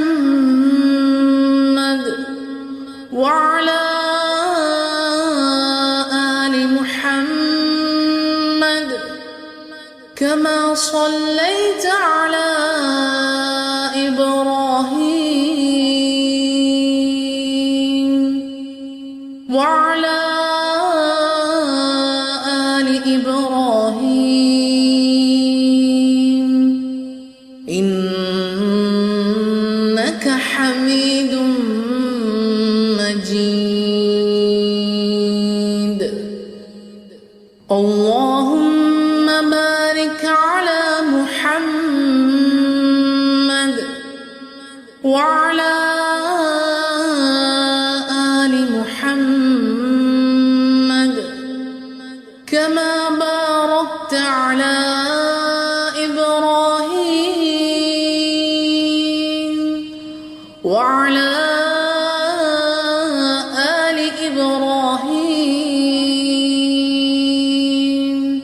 وعلى آل محمد كما صليت على إبراهيم وعلى آل إبراهيم إنك حميد مجيد اللهم بارك على محمد وعلى آل محمد كما باركت على إبراهيم وعلى آل إبراهيم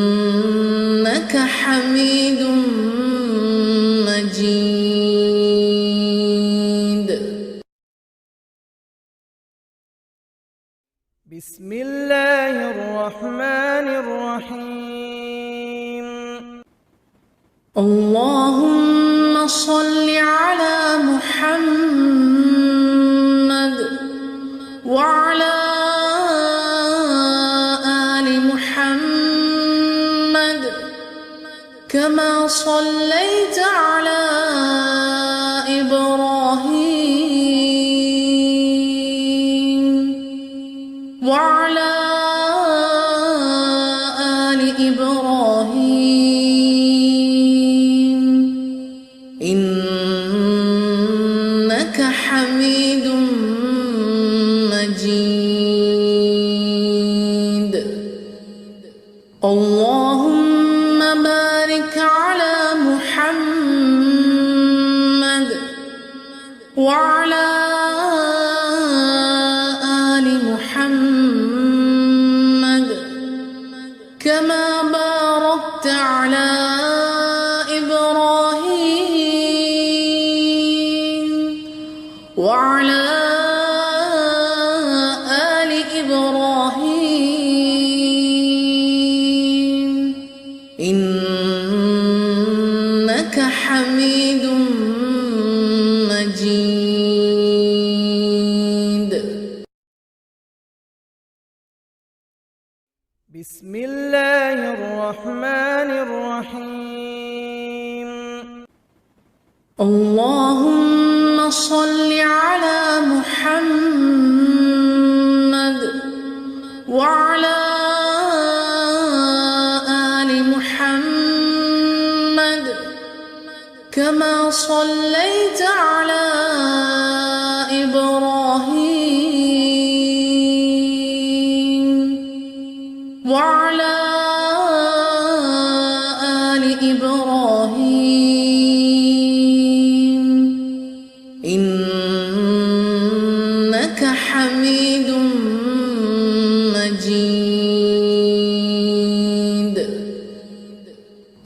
إنك حميد مجيد بسم الله الرحمن الرحيم اللهم صل على محمد وعلى آل محمد كما صليت على إبراهيم وعلى آل إبراهيم إنك حميد مجيد اللهم بارك على محمد وعلى آل محمد كما باركت على إبراهيم وعلى آل إبراهيم إنك حميد مجيد بسم الله الرحمن الرحيم اللهم صل على محمد وعلى آل محمد كما صليت على إبراهيم وعلى آل إبراهيم إنك حميد مجيد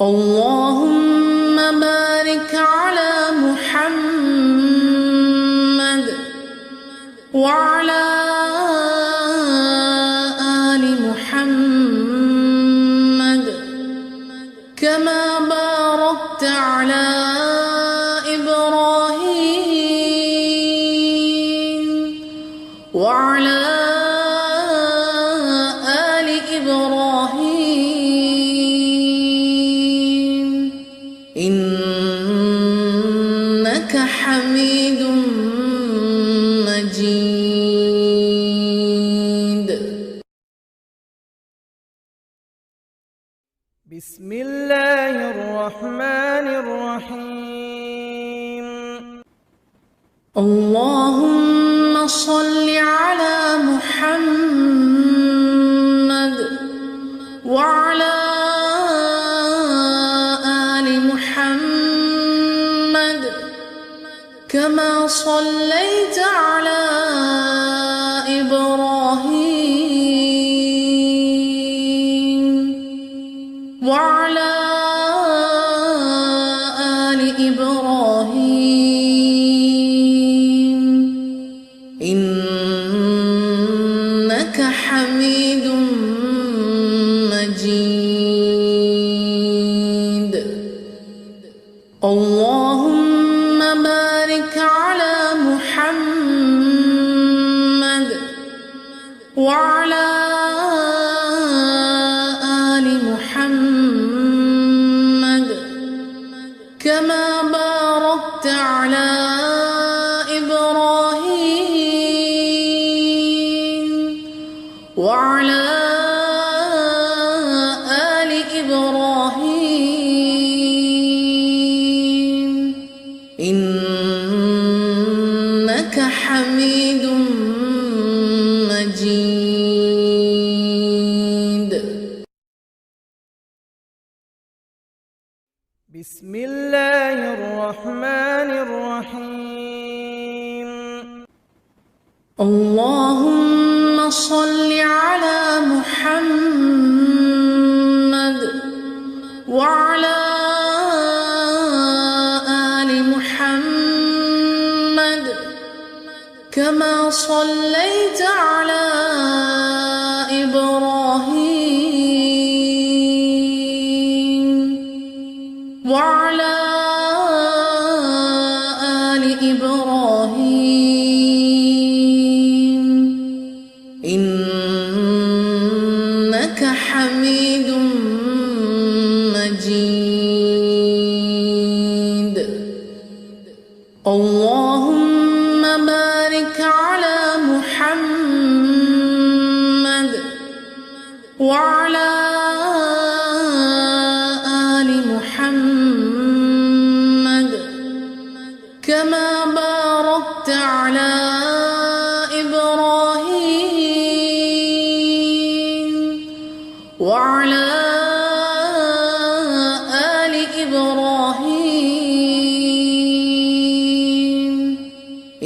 اللهم بارك على محمد وعلى آل محمد كما باركت على إبراهيم وعلى آل إبراهيم إنك حميد مجيد بسم الله الرحمن الرحيم اللهم صل على محمد وعلى آل محمد كما صليت على إنك حميد مجيد. اللهم بارك على محمد وعلى آل محمد كما باركت على إبراهيم وعلى آل إبراهيم إنك حميد مجيد. بسم الله الرحمن الرحيم. اللهم صل على محمد وعلى آل محمد كما صليت على إبراهيم وعلى آل إبراهيم إنك حميد مجيد. اللهم بارك على محمد وعلى آل محمد كما باركت على إبراهيم وعلى آل إبراهيم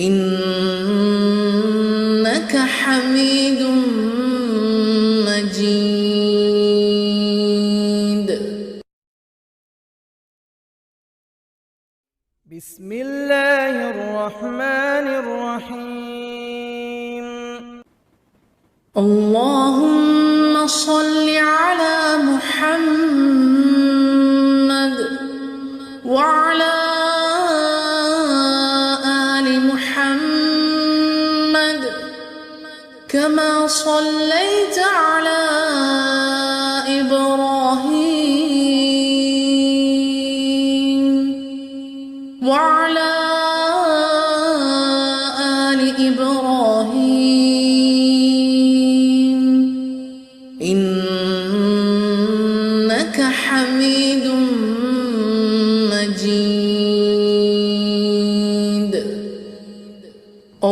إنك حميد مجيد. بسم الله الرحمن الرحيم. اللهم صل على محمد وعلى آل محمد كما صليت على إبراهيم وعلى آل إبراهيم إنك حميد مجيد.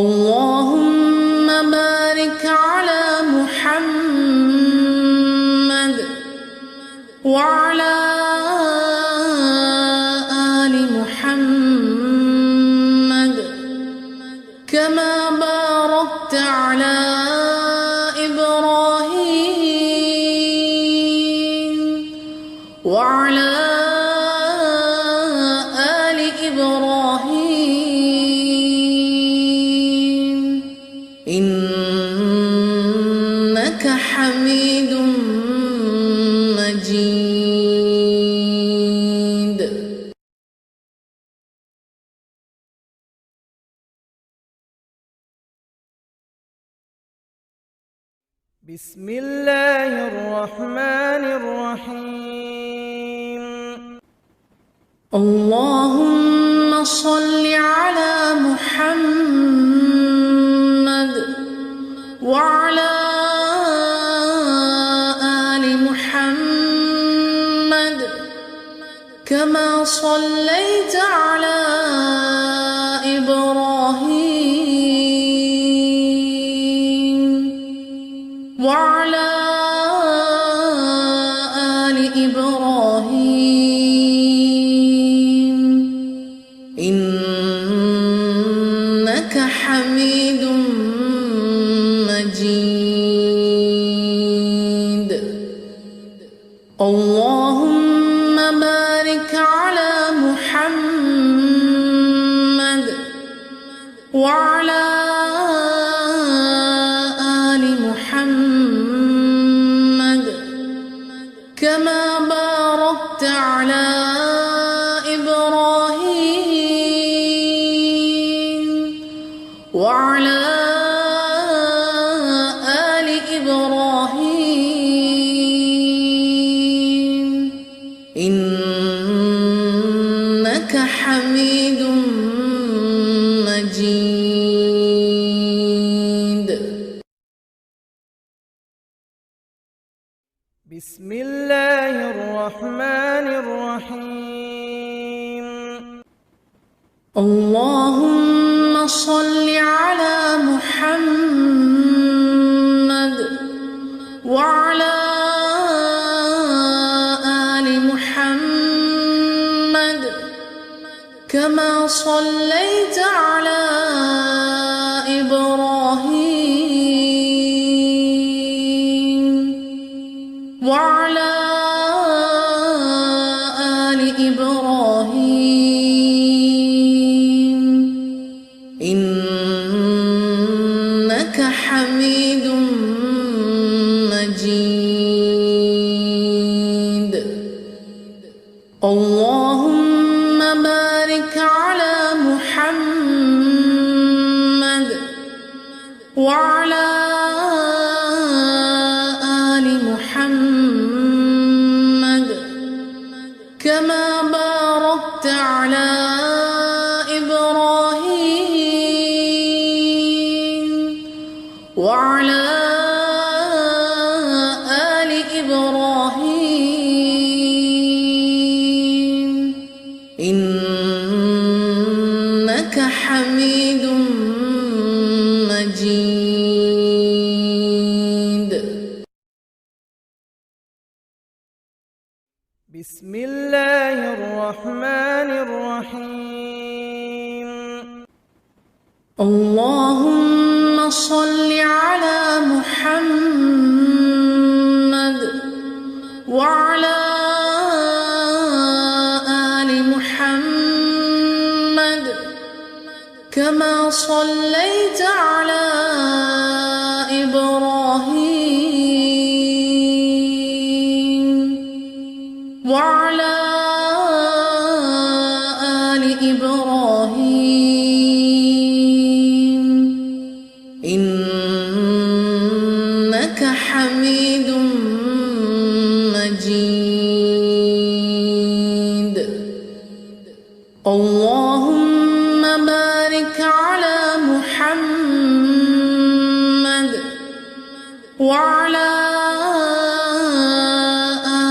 اللهم بارك على محمد وعلى آل محمد كما باركت على إبراهيم وعلى آل إبراهيم إنك حميد مجيد. بسم الله الرحمن الرحيم. اللهم صل على محمد وعلى آل محمد كما صليت على إبراهيم وعلى آل إبراهيم إنك حميد مجيد. اللهم بارك على محمد وعلى آل محمد كما باركت على إبراهيم وعلى آل إبراهيم إنك حميد مجيد. بسم الله الرحمن الرحيم. اللهم صل على محمد وعلى آل محمد كما صليت على إبراهيم وعلى آل إبراهيم إنك حميد مجيد. اللهم بارك على محمد وعلى آل محمد كما باركت على إبراهيم وعلى آل إبراهيم إنك حميد مجيد. بسم الله الرحمن الرحيم. اللهم صل على محمد وعلى آل محمد كما صليت على إبراهيم وعلى آل إبراهيم إنك حميد مجيد. اللهم بارك على محمد وعلى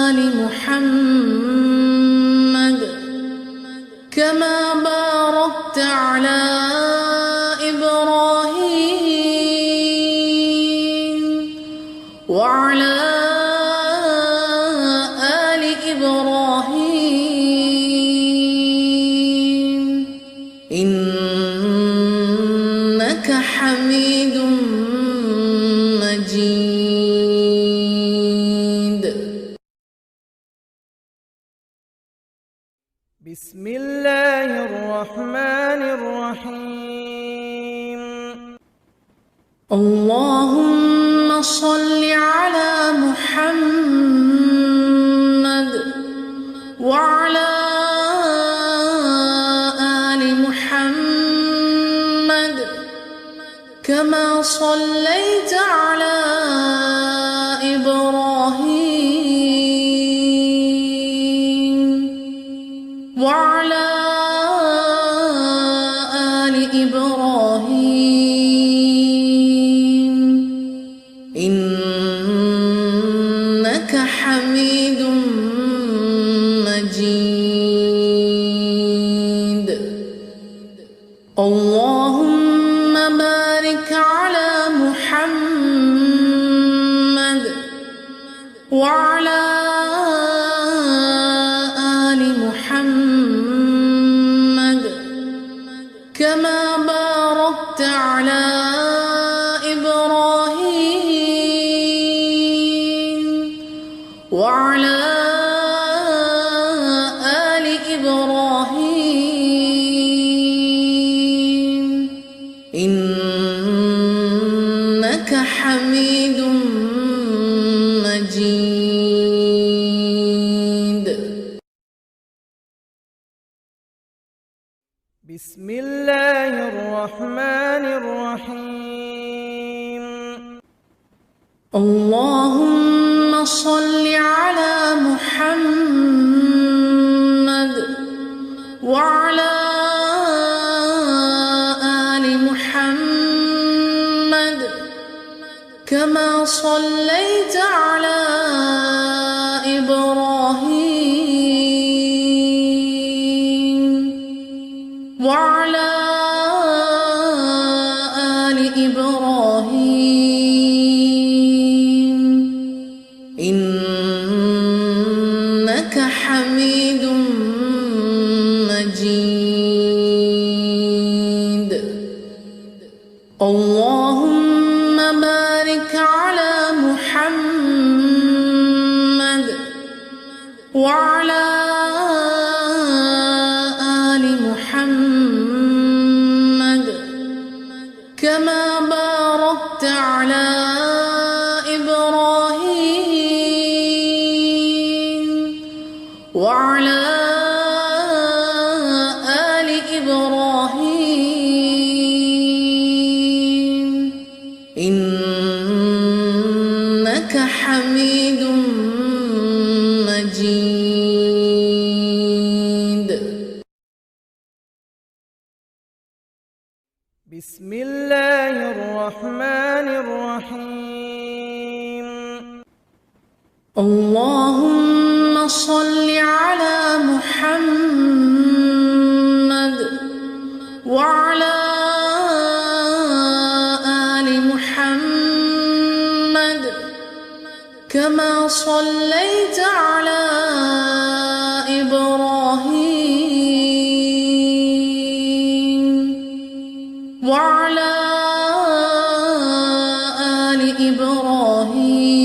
آل محمد كما باركت على إبراهيم وعلى آل إبراهيم إنك حميد مجيد. بسم الله الرحمن الرحيم. اللهم صل على محمد وعلى آل محمد كما صليت على إبراهيم وعلى آل إبراهيم إنك حميد مجيد. اللهم بارك على محمد وعلى آل محمد كما باركت على إبراهيم وعلى آل إبراهيم إنك حميد مجيد. بسم الله الرحمن الرحيم. اللهم صل على محمد وعلى آل محمد كما صليت على إبراهيم وعلى آل إبراهيم إنك حميد مجيد. اللهم بارك على محمد وعلى آل محمد كما باركت على إبراهيم وعلى آل إبراهيم إنك حميد مجيد. بسم الله الرحمن الرحيم. اللهم صل على محمد وعلى آل محمد كما صليت على إبراهيم وعلى آل إبراهيم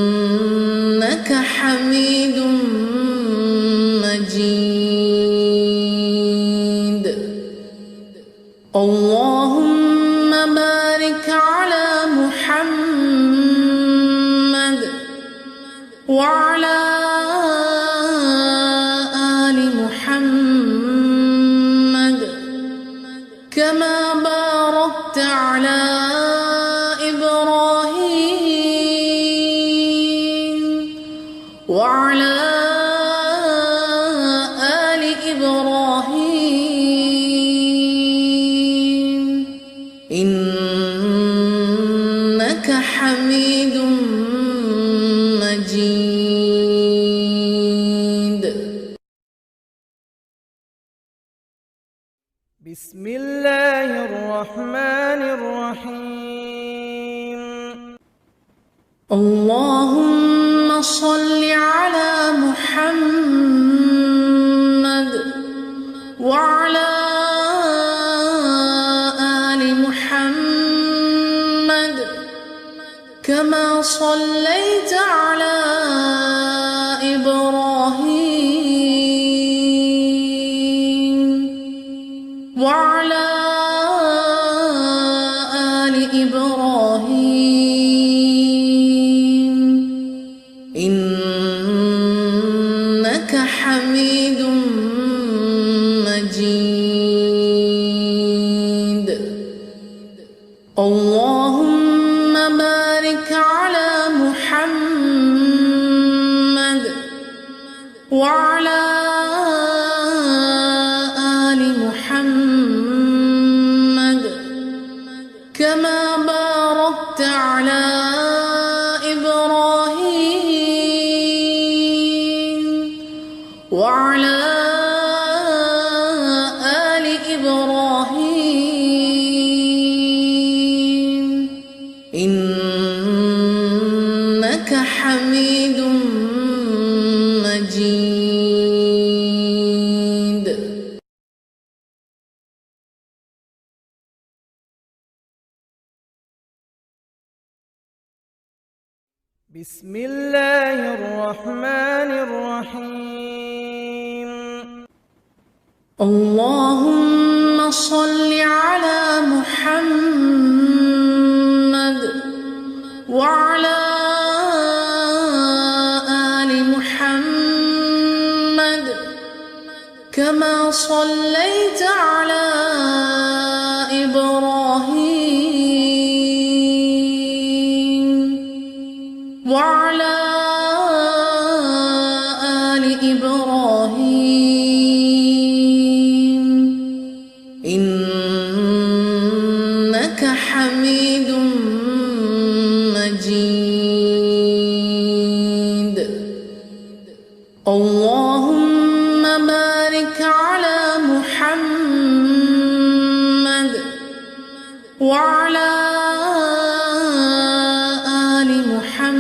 إنك حميد مجيد. اللهم بارك على محمد وعلى آل محمد كما باركت على إبراهيم وعلى آل إبراهيم إنك حميد مجيد. بسم الله الرحمن الرحيم. اللهم صل على محمد وعلى آل محمد كما صليت على إبراهيم وعلى آل إبراهيم إنك حميد مجيد. اللهم بارك على محمد وعلى آل محمد كما باركت على إبراهيم وعلى آل إبراهيم إنك حميد مجيد. بسم الله الرحمن الرحيم. اللهم صل على محمد وعلى آل محمد كما صليت على إبراهيم وعلى آل إبراهيم إنك حميد مجيد. اللهم بارك على محمد وعلى آل محمد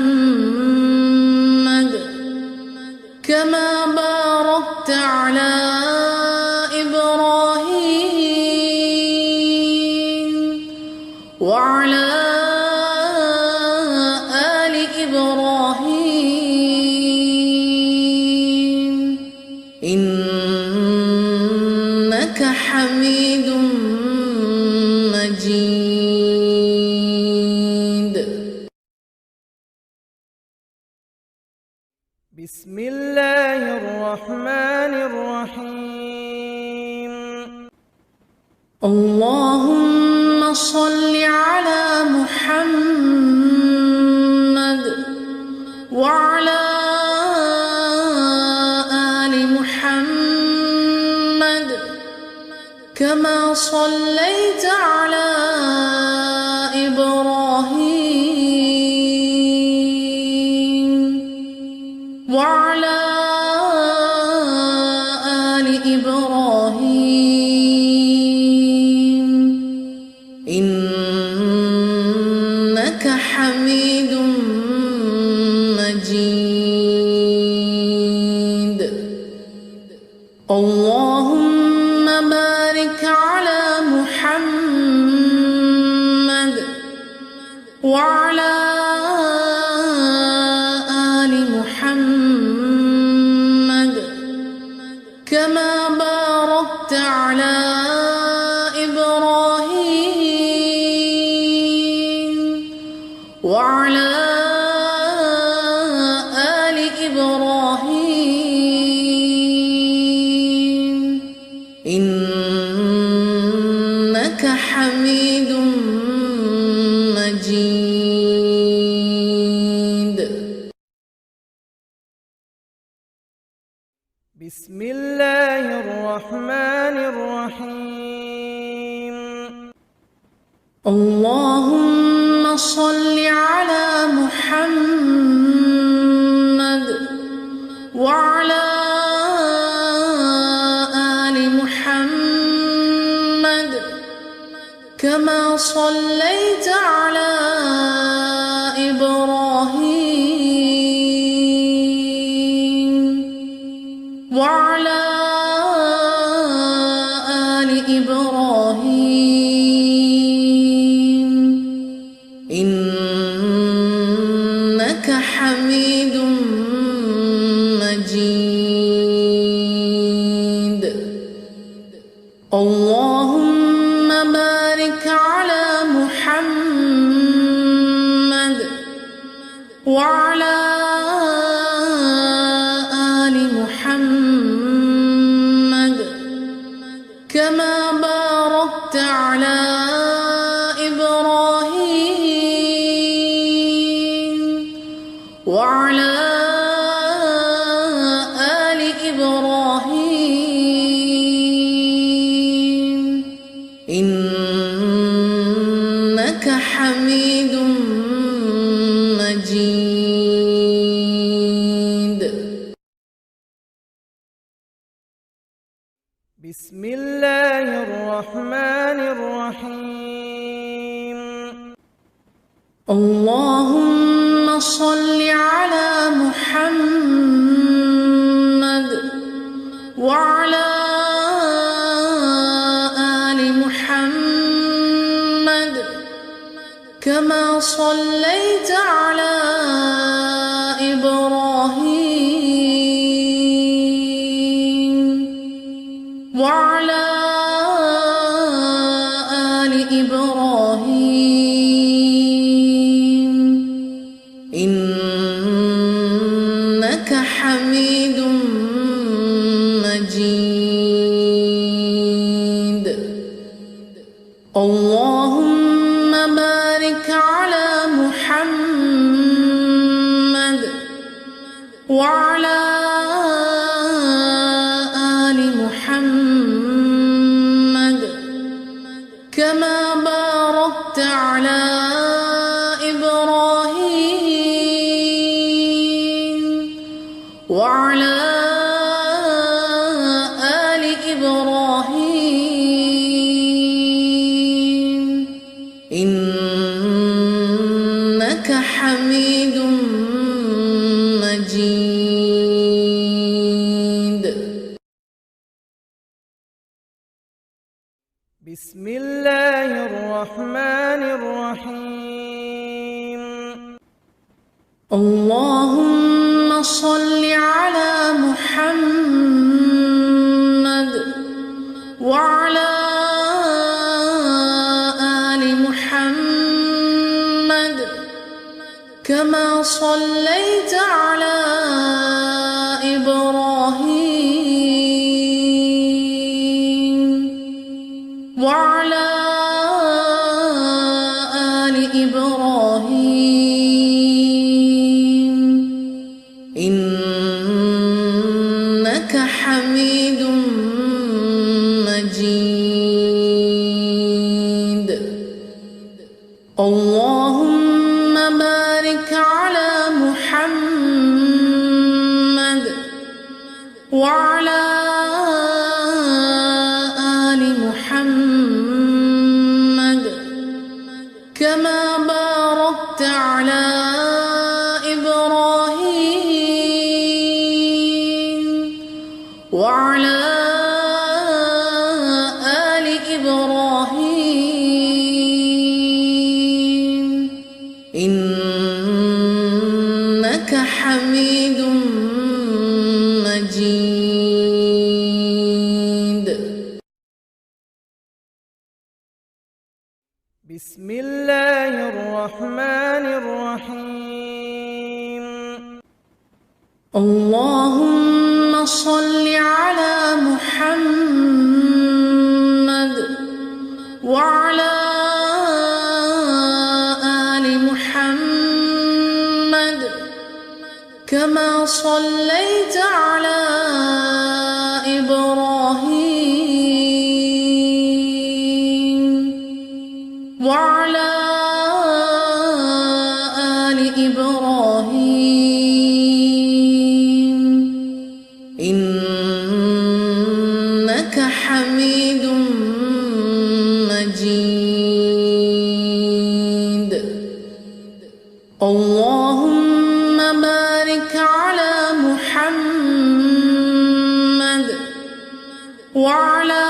كما باركت على إبراهيم وعلى آل إبراهيم إنك حميد مجيد. بسم الله الرحمن الرحيم. اللهم صل على محمد وعلى آل محمد كما صليت على إبراهيم وعلى آل إبراهيم إنك حميد مجيد. اللهم بارك على محمد وعلى آل محمد كما باركت على إبراهيم وعلى آل إبراهيم إنك حميد مجيد. بسم الله الرحمن الرحيم. اللهم صل على محمد وعلى آل محمد كما صليت على إبراهيم وعلى آل إبراهيم إنك حميد مجيد. اللهم بارك على محمد وعلى آل محمد كما باركت على إبراهيم وعلى آل إبراهيم إنك حميد مجيد. بسم الله الرحمن الرحيم. اللهم صل على محمد وعلى آل محمد كما صليت على إبراهيم وعلى اللهم بارك على محمد وعلى آل محمد كما باركت على إبراهيم وعلى آل إبراهيم إنك حميد مجيد. بسم الله الرحمن الرحيم. اللهم صل على محمد وعلى آل محمد كما صليت على إبراهيم وعلى آل إبراهيم إنك حميد مجيد. اللهم بارك على محمد وعلى آل محمد كما باركت على إبراهيم وعلى آل إبراهيم إنك حميد مجيد. بسم الله الرحمن الرحيم. اللهم صل على محمد وعلى آل محمد كما صليت على إبراهيم وعلى آل إبراهيم إنك حميد مجيد. اللهم بارك على محمد وعلى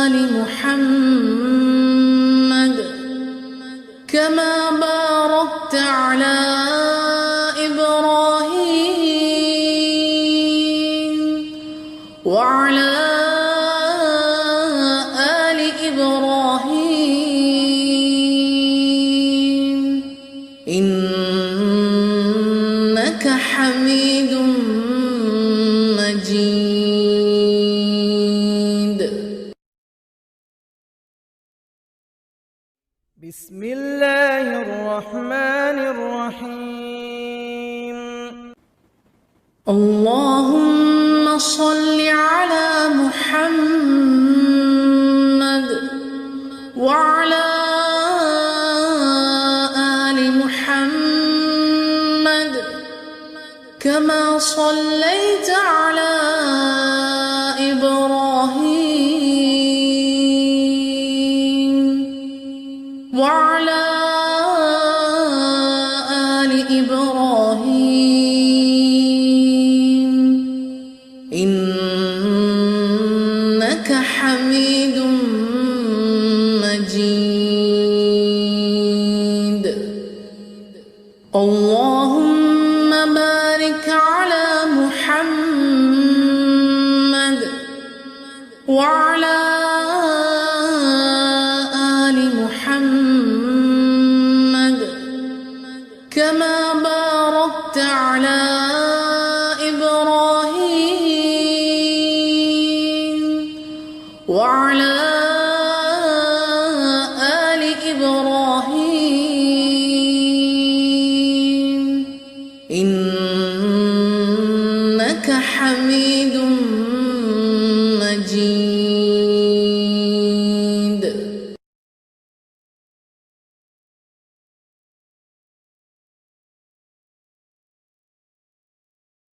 آل محمد كما باركت على إبراهيم وعلى آل إبراهيم إنك حميد مجيد. بسم الله الرحمن الرحيم. اللهم صل على محمد وعلى آل محمد كما صليت على إبراهيم وعلى آل إبراهيم إنك حميد مجيد. اللهم بارك على محمد وعلى آل محمد كما باركت على إبراهيم وعلى